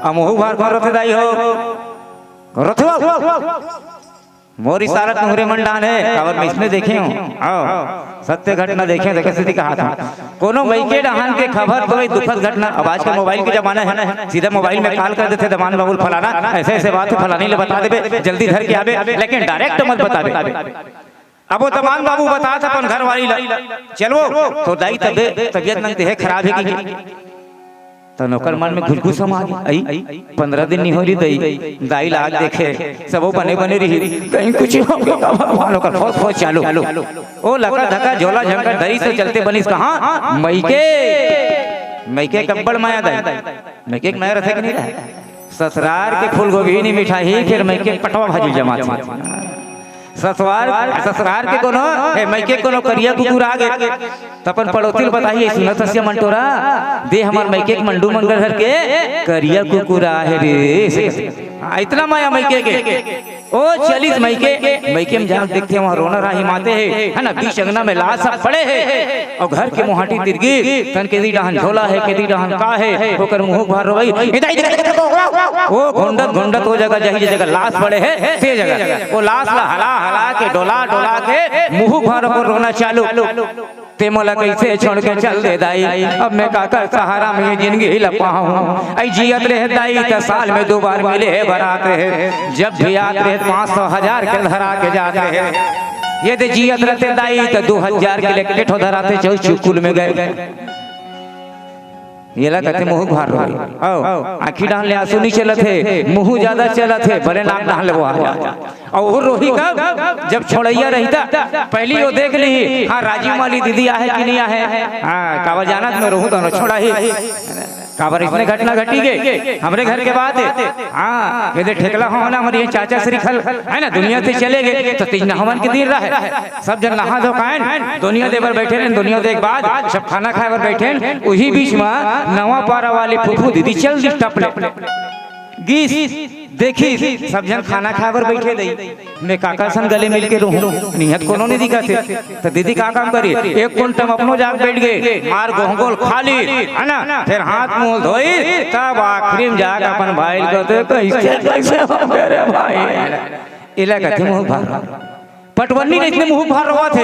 अमोहू भार कौन रोते दाई हो, रोथे मोरी सारा तुहरे मंडान है, काबर में इसमें देखे हूँ। सत्य घटना देखे तो कैसे कहा था कोनो मैके डहान के खबर तो दुखद घटना। अब आज का मोबाइल के जमाना है, सीधा मोबाइल में कॉल कर देते दमान बाबुल फलाना ऐसे ऐसे बात है, फलानी ले बता देबे, जल्दी घर के आवे, लेकिन डायरेक्ट मत बतावे। अब वो दमान बाबू बता था अपन घर वाली चलो तो दाई तबियत नंग देह खराब है की तो नौकर मन में घुसघुस समा आई 15 दिन नहीं हो रही दाई लाग देखे सबो बने बने रही कहीं कुछ हो गया भगवान नौकर फौज फौज चालू ओ लका धका झोला झंकर धरी से चलते बनिस कहां मैके कब्बड़ माया दाई मैके माया रथे कि नहीं रहे ससुरार के फूल गोभी नहीं मिठाई फिर मैके पटवा भाजी जमा ससुरार के कोनो मैके कोनो करिया कुकुर आ गए तपन पड़ोसी बताइए सुनत हसिया मंटोरा दे हमार मैके मंडू मंगल घर के करिया कुकुर आ है रे इतना माया मैके के ओ 40 मैके में जहाँ देखते हैं वहाँ रोना राही माते है ना, बीच अंगना में लाश सब पड़े है और घर के मुहाटी तिरगी तन के दी डहन झोला है के दी डहन का है होकर मुंह भर रोई वो घुंडत वो जगह जही जगह लाश पड़े है ते जगह वो लाश ला हला के डोला के मुंह भर पर रोना चालू ते मोला कैसे छोड़ के चल दे दाई, अब मैं काकर सहारा में ये जिंदगी लपाऊं आई जियत रहे दाई त साल में 2 बार मिले बरात रहे जब भी याद रहे 500 1000 के धरा के जाते हैं ये दे जियत रहते दाई त 2000 के लेके ठो धराते चौ चुकुल में गए ये ला कहते मुंह भार रोई आँखी डाल ले आंसू नहीं चलत है मुंह ज्यादा चलत है भले नाक डाल ले वो और रोही कब जब छोड़ैया रहता पहली वो देख ली हाँ राजीव वाली दीदी आहे कि नहीं आहे हाँ काबर जाना मैं रोहू तो छोड़ा ही काबर इसने घटना घटी गई हमारे घर के बाद हाँ ये ठेकला हो ना हमारे चाचा श्रीखल है ना दुनिया से चले गए तो तीज नहवन के दिन रहे सब जन नहा धो खाए दुनिया देवर बैठे रहे दुनिया देख बाद सब खाना खाए बर बैठे वही बीच में नवा पारा वाली फूफू दीदी चल दी टपले गीस देखी सब जन खाना खाए बर बैठे दई मैं काका सन गले मिल के रहूं निहत कोनो नहीं दिखा थे तो दीदी का काम करी एक कुंटम अपनो जाग बैठ गए मार गोहगोल खाली है ना फिर हाथ मुंह धोई तब आखिरी में जाग अपन भाई को दे कैसे हो मेरे भाई इला का मुंह भर पटवन्नी ने इतने मुंह भर रहा थे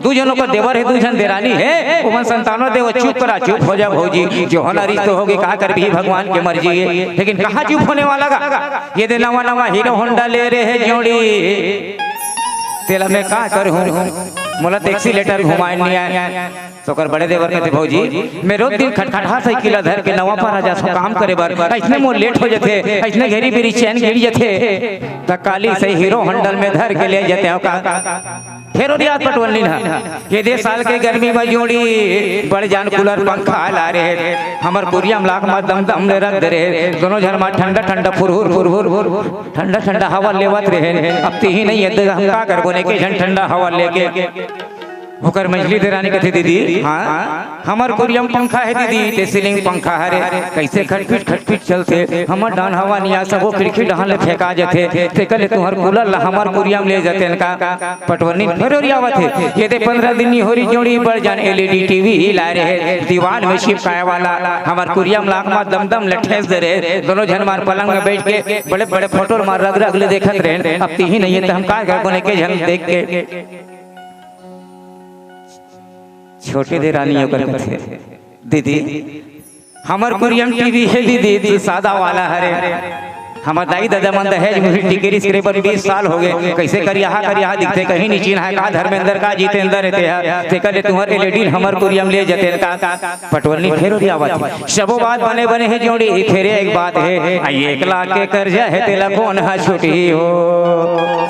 2 जनों का देवर है 2 जन देरानी है उमन संतानों देव चुप करा चुप हो जा भौजी जो होना रिश्ता होगी कहा कर भी भगवान की मर्जी है लेकिन कहाँ चुप होने वाला का ये दे नवा हीरो होंडा ले रहे है जोड़ी तेला में कहा कर हूँ मोला टैक्सी लेटर घुमाए नहीं आया तो कर बड़े देवर कहते भौजी मैं रोज दिन खटखटा साइकिल धर के नवा पर जा सो काम करे बार इतने मोर लेट हो जाते इतने घेरी बेरी चैन गिर जाते तकाली से हीरो हंडल में धर के ले जाते हो का फिर याद पटवनी ना ये 2 साल के गर्मी में जोड़ी बड़े जान कूलर पंखा ला रहे हमार पुरिया में लाख मार दम दम ले रख दे रहे दोनों जन मार ठंडा ठंडा फुरहुर ठंडा हवा लेवत रहे अब ती ही नहीं है हम का कर बोने के जन ठंडा हवा लेके होकर मछली देरानी कहते दीदी हाँ हमार कुरियम पंखा है दीदी ते सीलिंग पंखा है रे कैसे खटपिट चलते हमार डान हवा निया सब खिड़की डान ले फेंका जाते ते कले तुहर कूलर ला हमार कुरियम ले जाते इनका पटवनी फिर आवत है ये दे 15 दिन हो रही जोड़ी बढ़ जान LED टीवी ला रहे दीवार में चिपकाए वाला हमार कुरियम लाख मार दम लठेस दे रहे दोनों जन मार पलंग में बैठ के बड़े बड़े फोटो मार रग अगले देखत रहे अब ती ही नहीं है तो हम का कर बोने के जन देख के छोटे दे रानियों करते दीदी हमार कुरियम टीवी है दीदी सादा वाला हरे हमार दाई दादा मन दहेज मुझे टिकरी सिरे पर 20 साल हो गए कैसे करिया दिखते कहीं नहीं चिन्ह है का धर्मेंद्र का जितेंद्र रहते हैं ते कले तुम्हारे लेडी हमार कुरियम ले जाते का पटवनी फेर और आवत सबो बात बने है जोड़ी फेरे एक बात है 1 लाख के कर्जा है तेला कौन हा छुटी हो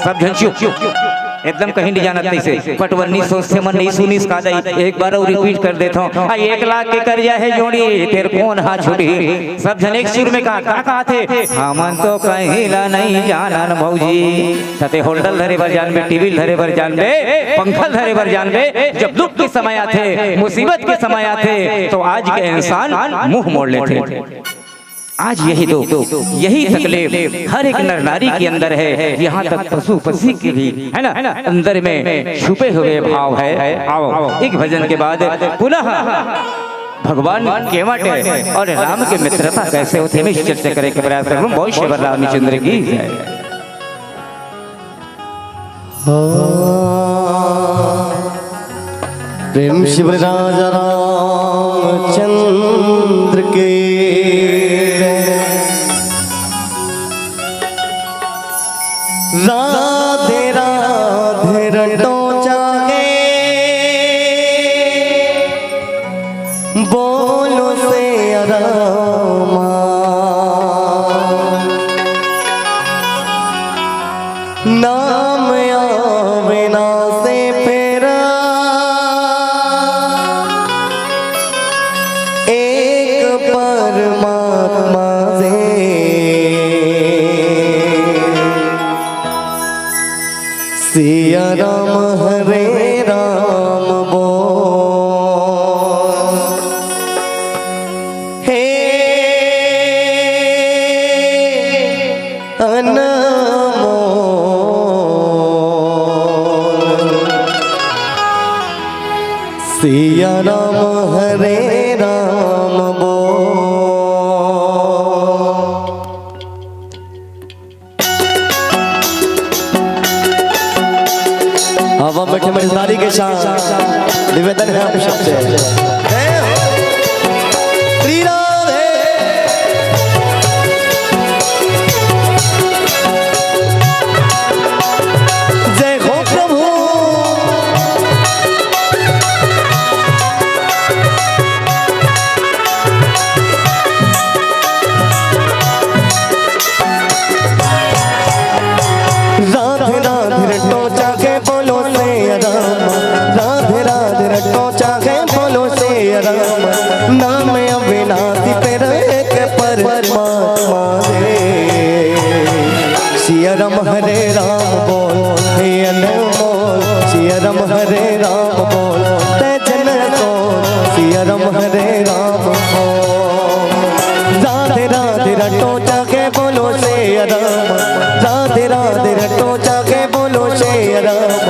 सब जन चुप एकदम कहीं नहीं जाना से पटवनी सोचते मन नहीं सुनीस का दाई एक बार और रिपीट कर देता हूँ 1 लाख के कर्जा है जोड़ी तेरे कौन हा छुटी सब जन एक सुर में कहा थे हमन तो कहिला नहीं जानन भौजी तते होल्डर धरे बर जानबे टीवी धरे बर जानबे पंखा धरे बर जानबे जब दुख के समय आते मुसीबत के समय आते तो आज के इंसान मुंह मोड़ लेते आज यही तकलीफ हर एक नर नारी के अंदर है यहाँ तक पशु पक्षी की भी है ना अंदर में छुपे हुए भाव है आओ एक भजन के बाद पुनः भगवान केवट है और राम के मित्रता कैसे होते मैं चर्चा करे के प्रयास कर रहा हूँ बहुत शिवर रामचंद्र की प्रेम शिव राजा रामचंद्र के राधे राधे रटो जागे बोलो से रामा नाम आवे ना से फेरा एक परमात्मा से सिया राम हरे राम बोल हे अनमोल सिया राम हरे राम बोल। हवा बैठे मजदारी के साथ निवेदन है आप सबसे श्री राधे जय हो प्रभु राधे राधे रटो जाके बोलो से राम राधे राधे रटो जाके बोलो से राम नाम अविनाशी पे एक परमात्मा रे सिया राम हरे राम बोल हे अनमोल सिया राम हरे राम बोल ते जन सोल सिया राम हरे राम बोल राधे राधे रटो जाके बोलो से राम राधे राधे रटो जाके बोलो से राम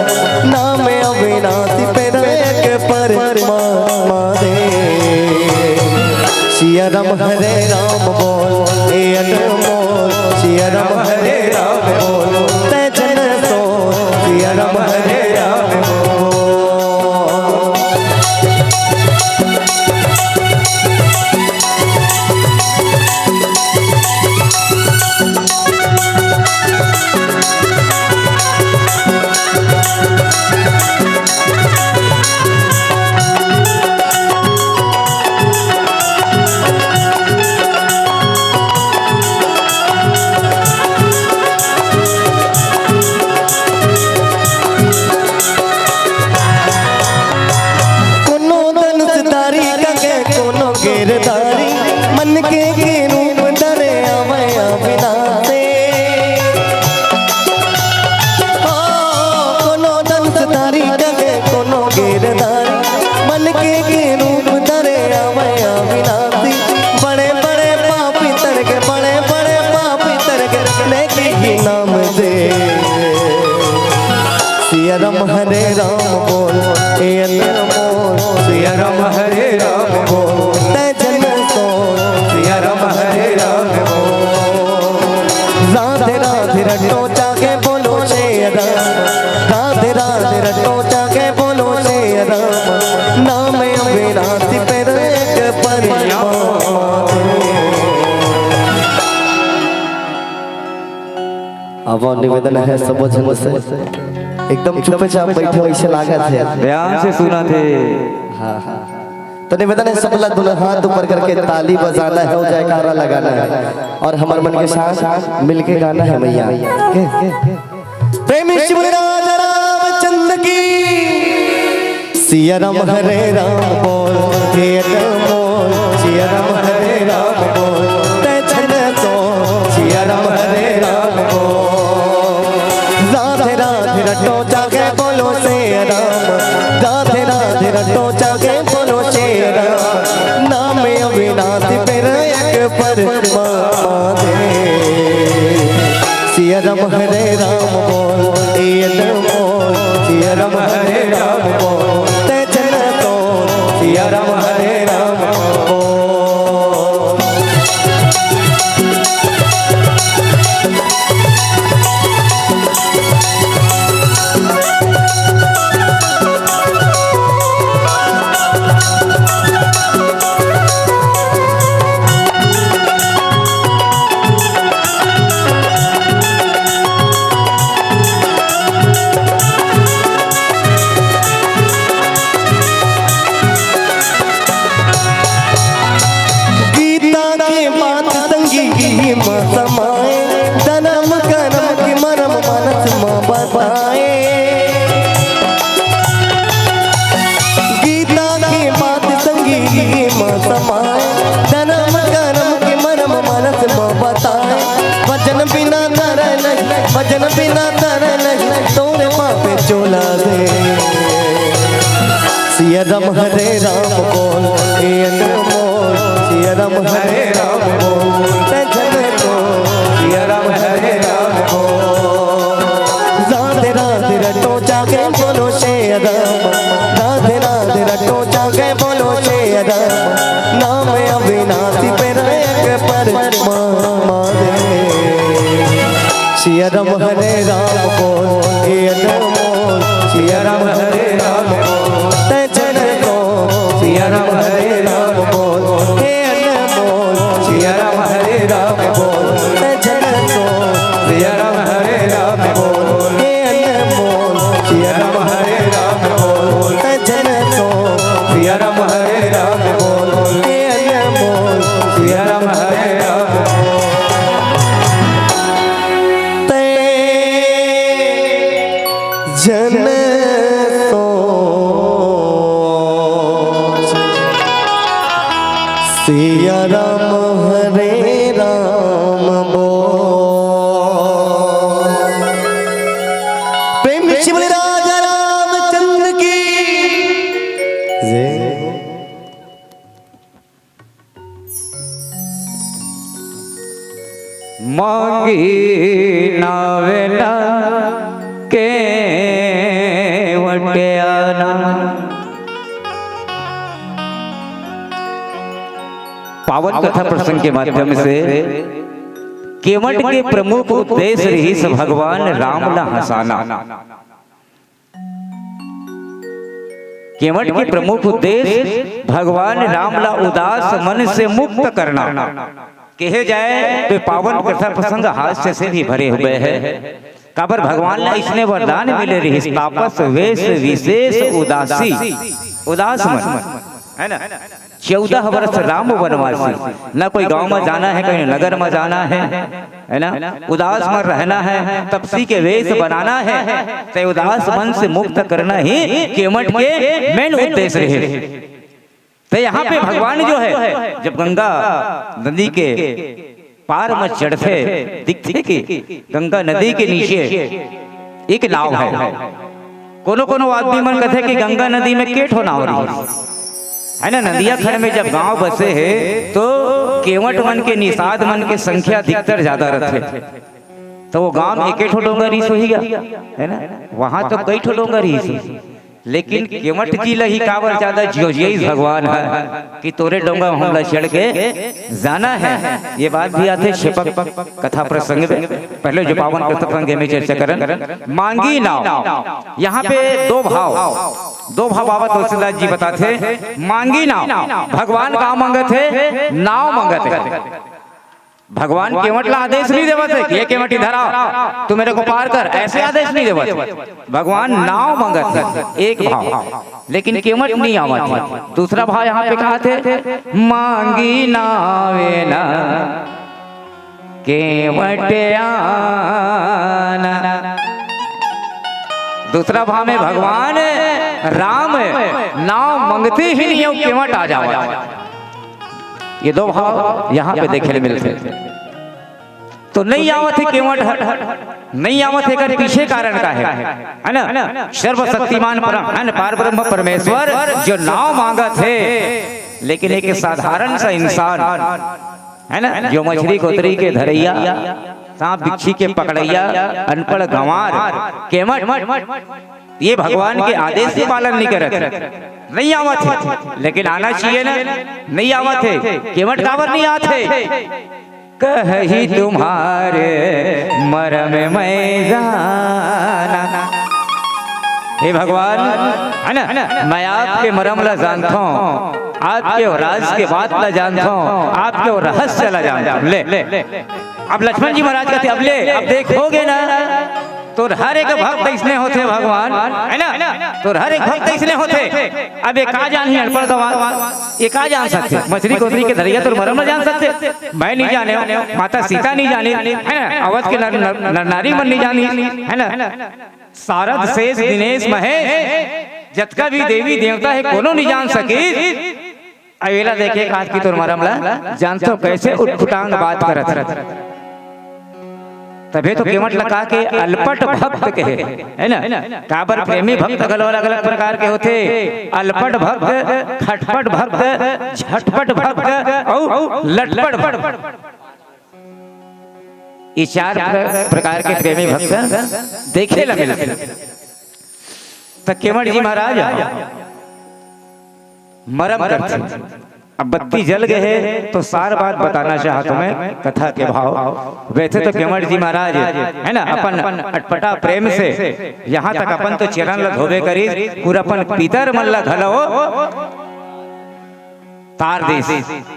नाम अविनाशी पे एक परमात्मा रे सिया राम हरे राम बोल हे अनमोल सिया राम हरे राम बोल ते जन सोल सिया राम हरे राम बोल। गिरधारी मन के रूप धरे आवे अविनाशी कोनो दंसधारी जगे कोनो गिरधारी मन के रूप धरे आवे अविनाशी बड़े बड़े पापी तरके बड़े बड़े पापी तरके लेके ही नाम दे सिया राम हरे राम बोल हे अनमोल सिया राम हरे राम बोल ते जन सोल सिया राम हरे राम बोल राधे राधे रटो जाके बोलो से राम राधे राधे रटो जाके बोलो से राम नाम अविनाशी पे एक परमात्मा अब निवेदन है सब जन से एकदम चुपचाप बैठे वैसे लागा थे ध्यान से सुना थे। हाँ हाँ तो निवेदन है सब लोग हाथ ऊपर करके ताली बजाना है और जयकारा लगाना है और हमारे मन के साथ मिलके गाना है मैया प्रेमी शिव राजा रामचंद्र की सिया राम हरे राम बोल हे अनमोल सिया राम हरे राम बोल ते जन सोल सिया राम हरे राम बोल राधे राधे रटो जाके बोलो से राम राधे राधे रटो जाके बोलो से राम नाम अविनाशी पे एक परमात्मा रे सिया राम हरे राम बोल हे अनमोल सिया राम हरे राम बोल ते जन सोल सिया राम हरे राम बोल। सिया राम हरे राम बोल हे अनमोल सिया राम हरे राम बोल जन को सिया राम हरे राम बोल राधे राधे रटो जाके बोलो सिया राम राधे राधे रटो जाके बोलो सिया राम नाम अविनाशी पे एक परमात्मा दे सिया राम हरे राम बोल हे अनमोल सिया राम हरे राम बोल जन को सिया राम हरे राम बोल हे अनमोल सिया राम हरे राम बोल जन को सिया राम हरे राम बोल हे अनमोल सिया राम हरे राम बोल जन को सिया राम हरे राम बोल हे अनमोल सिया राम हरे राम जन सिया राम हरे राम बोल प्रेम शिव राजा रामचंद्र की जय। मांगी नावेला के वटियाना पावन कथा प्रसंग के माध्यम से केवट के प्रमुख उद्देश्य रही भगवान राम ला हंसाना। केवट के प्रमुख उद्देश्य भगवान राम ला उदास मन से मुक्त करना। कहे जाए तो पावन कथा प्रसंग हास्य से भी भरे हुए हैं। काबर भगवान ला इसने वरदान मिले रही तापस वेश विशेष उदासी उदास मन है ना। 14 वर्ष राम वनवासी, ना कोई गांव में जाना है कहीं नगर में जाना है ना। उदास में रहना है, तपसी के वेश बनाना है, तो उदास मन से मुक्त करना ही केवट के मेन उद्देश्य रहे। तो यहाँ पे भगवान जो है जब गंगा नदी के पार में चढ़ते दिखते कि गंगा नदी के नीचे एक नाव है। कोनो कोनो आदमी मन कहते कि गंगा नदी में केठ हो नाव रही है ना। नदिया खड़ में जब गांव बसे है तो केवट मन के निषाद मन के संख्या अधिकतर ज्यादा रहते, तो वो गांव में एक ठो डोंगा रीस हो गया है ना। वहां तो कई ठो डोंगा रीस, लेकिन केवट जी लही कावर ज्यादा जियोजियई भगवान है कि तोरे डोंगा हमला चढ़ के जाना है। ये बात भी आते छिपक कथा प्रसंग में। पहले जो पावन कथा प्रसंग में चर्चा करन मांगी नाव। यहाँ पे दो भाव बाबा तुलसीदास जी बताते मांगी नाव। भगवान का मांगत है, नाव मांगत है। भगवान केवट ला आदेश नहीं देवत है कि ये केवट इधर आ तू मेरे को पार कर, ऐसे आदेश नहीं देवत। भगवान नाव मांगत है, एक भाव, लेकिन केवट नहीं आवत है। दूसरा भाव यहाँ पे कहा थे मांगी नावे ना केवट आना। दूसरा भाव में भगवान राम नाव मांगते ही नहीं है, केवट आ जावा। ये दो भाव यहाँ पे देखने मिलते। तो नहीं आवत है केवट, नहीं आवत है कर पीछे कारण का है ना। सर्वशक्तिमान पार ब्रह्म परमेश्वर जो नाव मांगत है, लेकिन एक साधारण सा इंसान है ना जो मछली कोतरी के धरैया, सांप बिच्छी के पकड़ैया, अनपढ़ गंवार केवट, ये भगवान के आदेश के पालन नहीं करते, नहीं आवत है। लेकिन आना चाहिए ना, नहीं आवत है। केवट कावर नहीं आते, कही तुम्हारे मरम में जाना। हे भगवान है ना, मैं आपके मरम ला जानता हूँ, आपके राज के बात ला जानता हूँ, आपके रहस्य ला जानता हूँ। ले अब लक्ष्मण जी महाराज कहते अब ले, अब देखोगे ना तो हर एक भक्त इसने होते भगवान है ना, तो हर एक भक्त इसने होते। अब एक का जान ही अनपढ़ गंवार, ये का जान सकते मछली कोतरी के धरिया तो मरम न जान सकते। मैं नहीं जाने, माता सीता नहीं जानी है ना, अवध के नारी मन नहीं जानी है ना, सारद शेष दिनेश महेश जतका भी देवी देवता है कोनो नहीं जान सकी। अवेला देखे आज की तो मरम ला जानते हो कैसे उठफुटांग बात करत। तभी तो केवट लगा के अलपट भक्त कहे, है ना। काबर प्रेमी भक्त अलग अलग प्रकार के होते, अलपट भक्त, खटपट भक्त, झटपट भक्त और लटपट भक्त। ये चार प्रकार के प्रेमी भक्त देखे लगे। तो केवट जी महाराज मरम करते। अब बत्ती जल गए है तो सार बात बताना चाहा तुम्हें कथा के भाव। वैसे तो केवट जी महाराज है ना अपन अटपटा प्रेम से यहाँ तक अपन तो चरण धोबे करी, पूरा अपन पीतर मन ला घलो तार देश,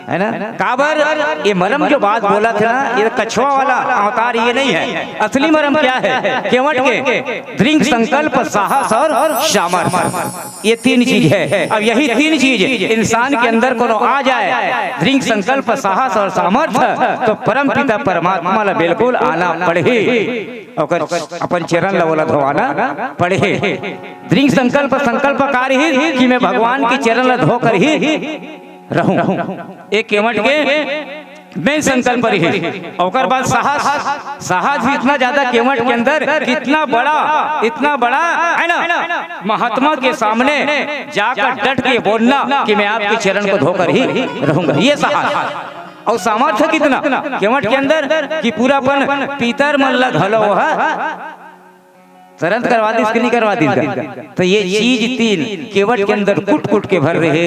है ना। काबर ये मरम जो बात बोला था ना, ये कछुआ वाला अवतार ये नहीं है। असली मरम क्या है केवट के? दृढ़ संकल्प, साहस और सामर्थ्य, ये तीन चीज है। अब यही तीन चीज इंसान के अंदर को आ जाए, दृढ़ संकल्प, साहस और सामर्थ्य, तो परम पिता परमात्मा ला बिल्कुल आना पड़े, अपन चरण ला धोवाना पड़े। दृढ़ संकल्प संकल्पकारी ही कि मैं भगवान की चरण ला धोकर ही रहूं, एक केवट के मैं संकल्प रही। और बाद साहस भी इतना ज्यादा केवट के अंदर, इतना बड़ा है ना, महात्मा के सामने जाकर डट के बोलना कि मैं आपके चरण को धोकर ही रहूंगा, ये साहस। और सामर्थ्य कितना केवट के अंदर कि पूरापन पीतर मन ला घलो तुरंत करवा दी, इसकी नहीं करवा दी। तो ये चीज तीन केवट के अंदर कुट कुट के भर रहे,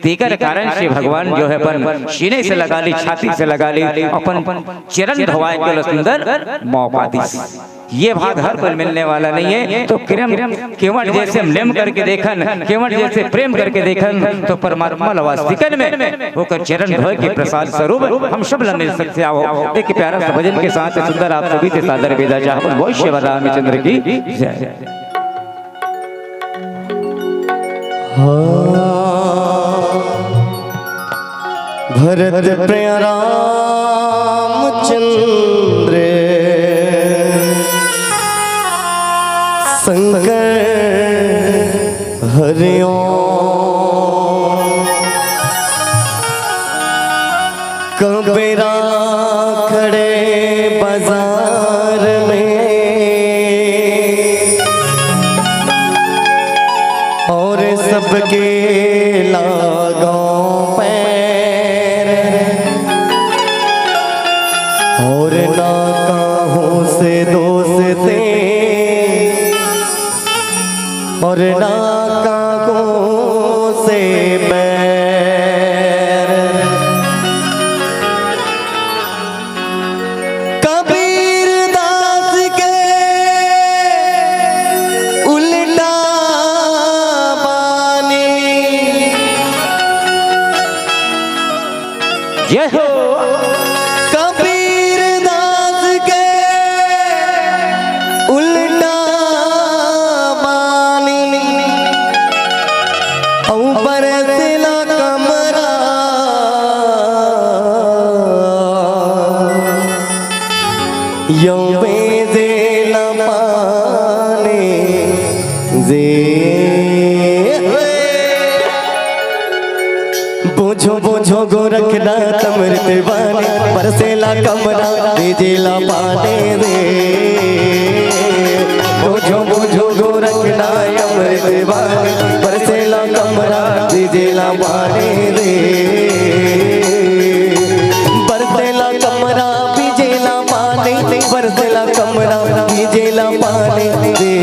तेकर कारण से भगवान जो है अपन सीने से लगा ली, छाती से लगा ली, अपन चरण धोवाए के सुंदर मौका दी। ये भाग हर कोई मिलने वाला नहीं है। तो केवट जैसे हम लेम करके देखन, केवट जैसे प्रेम करके देखन, तो परमात्मा वास्तविकन में होकर चरण धोए के प्रसाद स्वरूप हम सब मिल सकते आओ। एक प्यारा सा भजन के साथ सुंदर आप सभी से सादर विदा चाहत बोल श्री रामचंद्र की जय। भरत प्रिय रामचंद्र शंकर हरिओम, कबीरा खड़े बाजार में और सबके लागों पैर, और ना काहों से दोस्ते और ना कागों से बैर। कबीर दास के उल्टा बानी, जय हो। कबीर दास के उल्टा बरसला कमरा, यौवे जेला पाने जे बोझो बोझो गोरखनाथ अमृत वाणी, बरसेला कमरा जेला पाने रे। बोझो बोझो गोरखनाथ अमृत वाणी, बरसेला कमरा जेला पाने रे। बरसेला कमरा जेला पाने, बरसेला कमरा जेला पाने रे।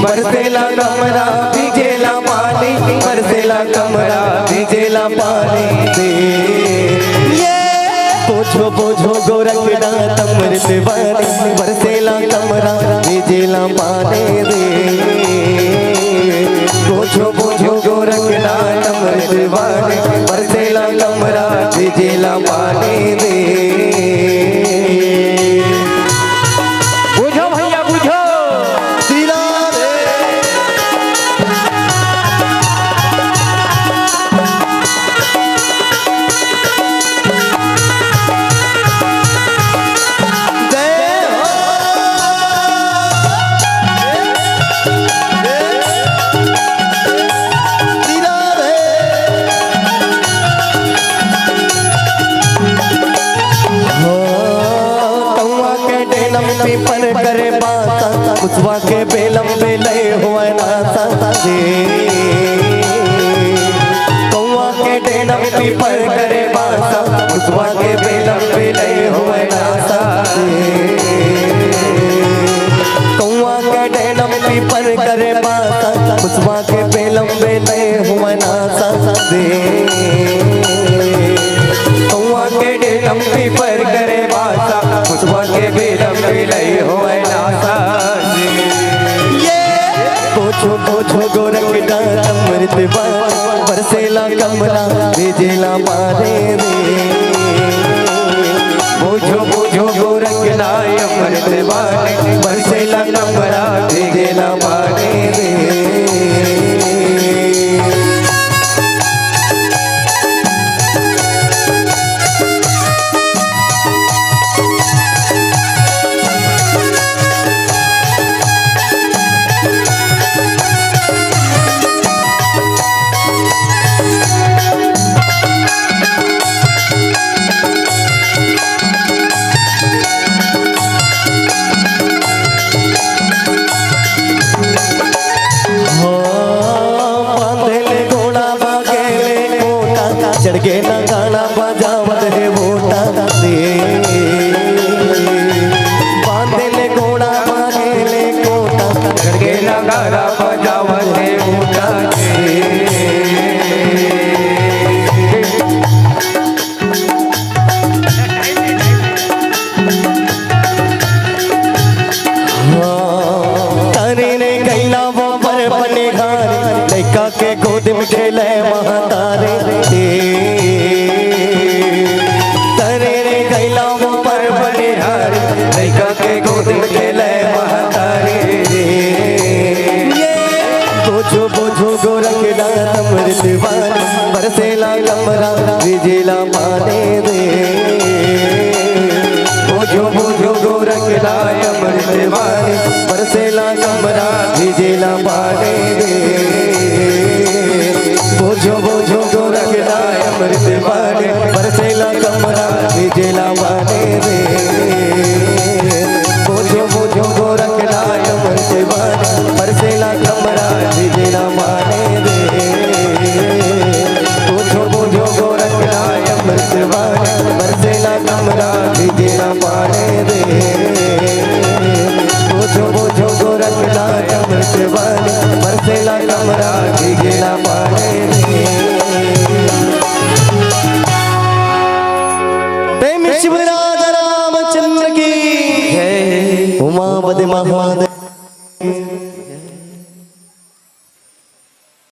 बरसेला कमरा जेला पाने, बरसेला कमरा जेला पाने रे। बोझो बोझो गोरखनाथ अमृत वाणी, बरसेला कमरा जेला पाने रे। बोझो बोझो गोरखनाथ अमृत वाणी, बरसेला कमरा जेला पाने रे। बुझो भैया बुझो, सीरा रे। जय हो। मुसवा के बेलम बेले हुआ ना साजे कौआ के डेनम पीपर करे बासा मुसवा के बेलम बेले हुआ ना साजे कौआ के डेनम पीपर करे बासा मुसवा के बेलम बेले हुआ ना साजे कौआ के डेनम पीपर करे बासा मुसवा के बेलम बेले हुआ ना साजे पोछो पोछो गोरख डाल अमृत बरसेला कमला भेजेला मारे रे पोछो पोछो गोरख डाल अमृत बरसेला कमला भेजेला मारे रे चढ़ ना गाना बजावत है वोटा दे बांधे घोड़ा मारे ले कोटा चढ़ ना गाना बजावत है वोटा दे तारे ने कैला वो पर बने घारे लड़का के गोद में खेले महातारे तारे ने कैला वो पर बने घारे लड़का के गोद में खेले महातारे बोझो बोझो गोरख डाल अमृत वाणी बरसेला कमरा भेजेला माने रे बोझो बोझो गोरख डाल अमृत वाणी बरसेला कमरा भेजेला माने रे बोझो बोझो गोरख डाल अमृत वाणी बरसेला कमरा भेजेला माने रे बोझो बोझो गोरख डाल अमृत वाणी बरसेला कमरा भेजेला माने रे बोझो बोझो गोरख डाल अमृत वाणी बरसेला कमरा भेजेला माने रे बोझो बोझो गोरख डाल अमृत वाणी बरसेला कमरा भेजेला माने रे प्रेम शिवराज रामचंद्र की जय उमापति महादेव।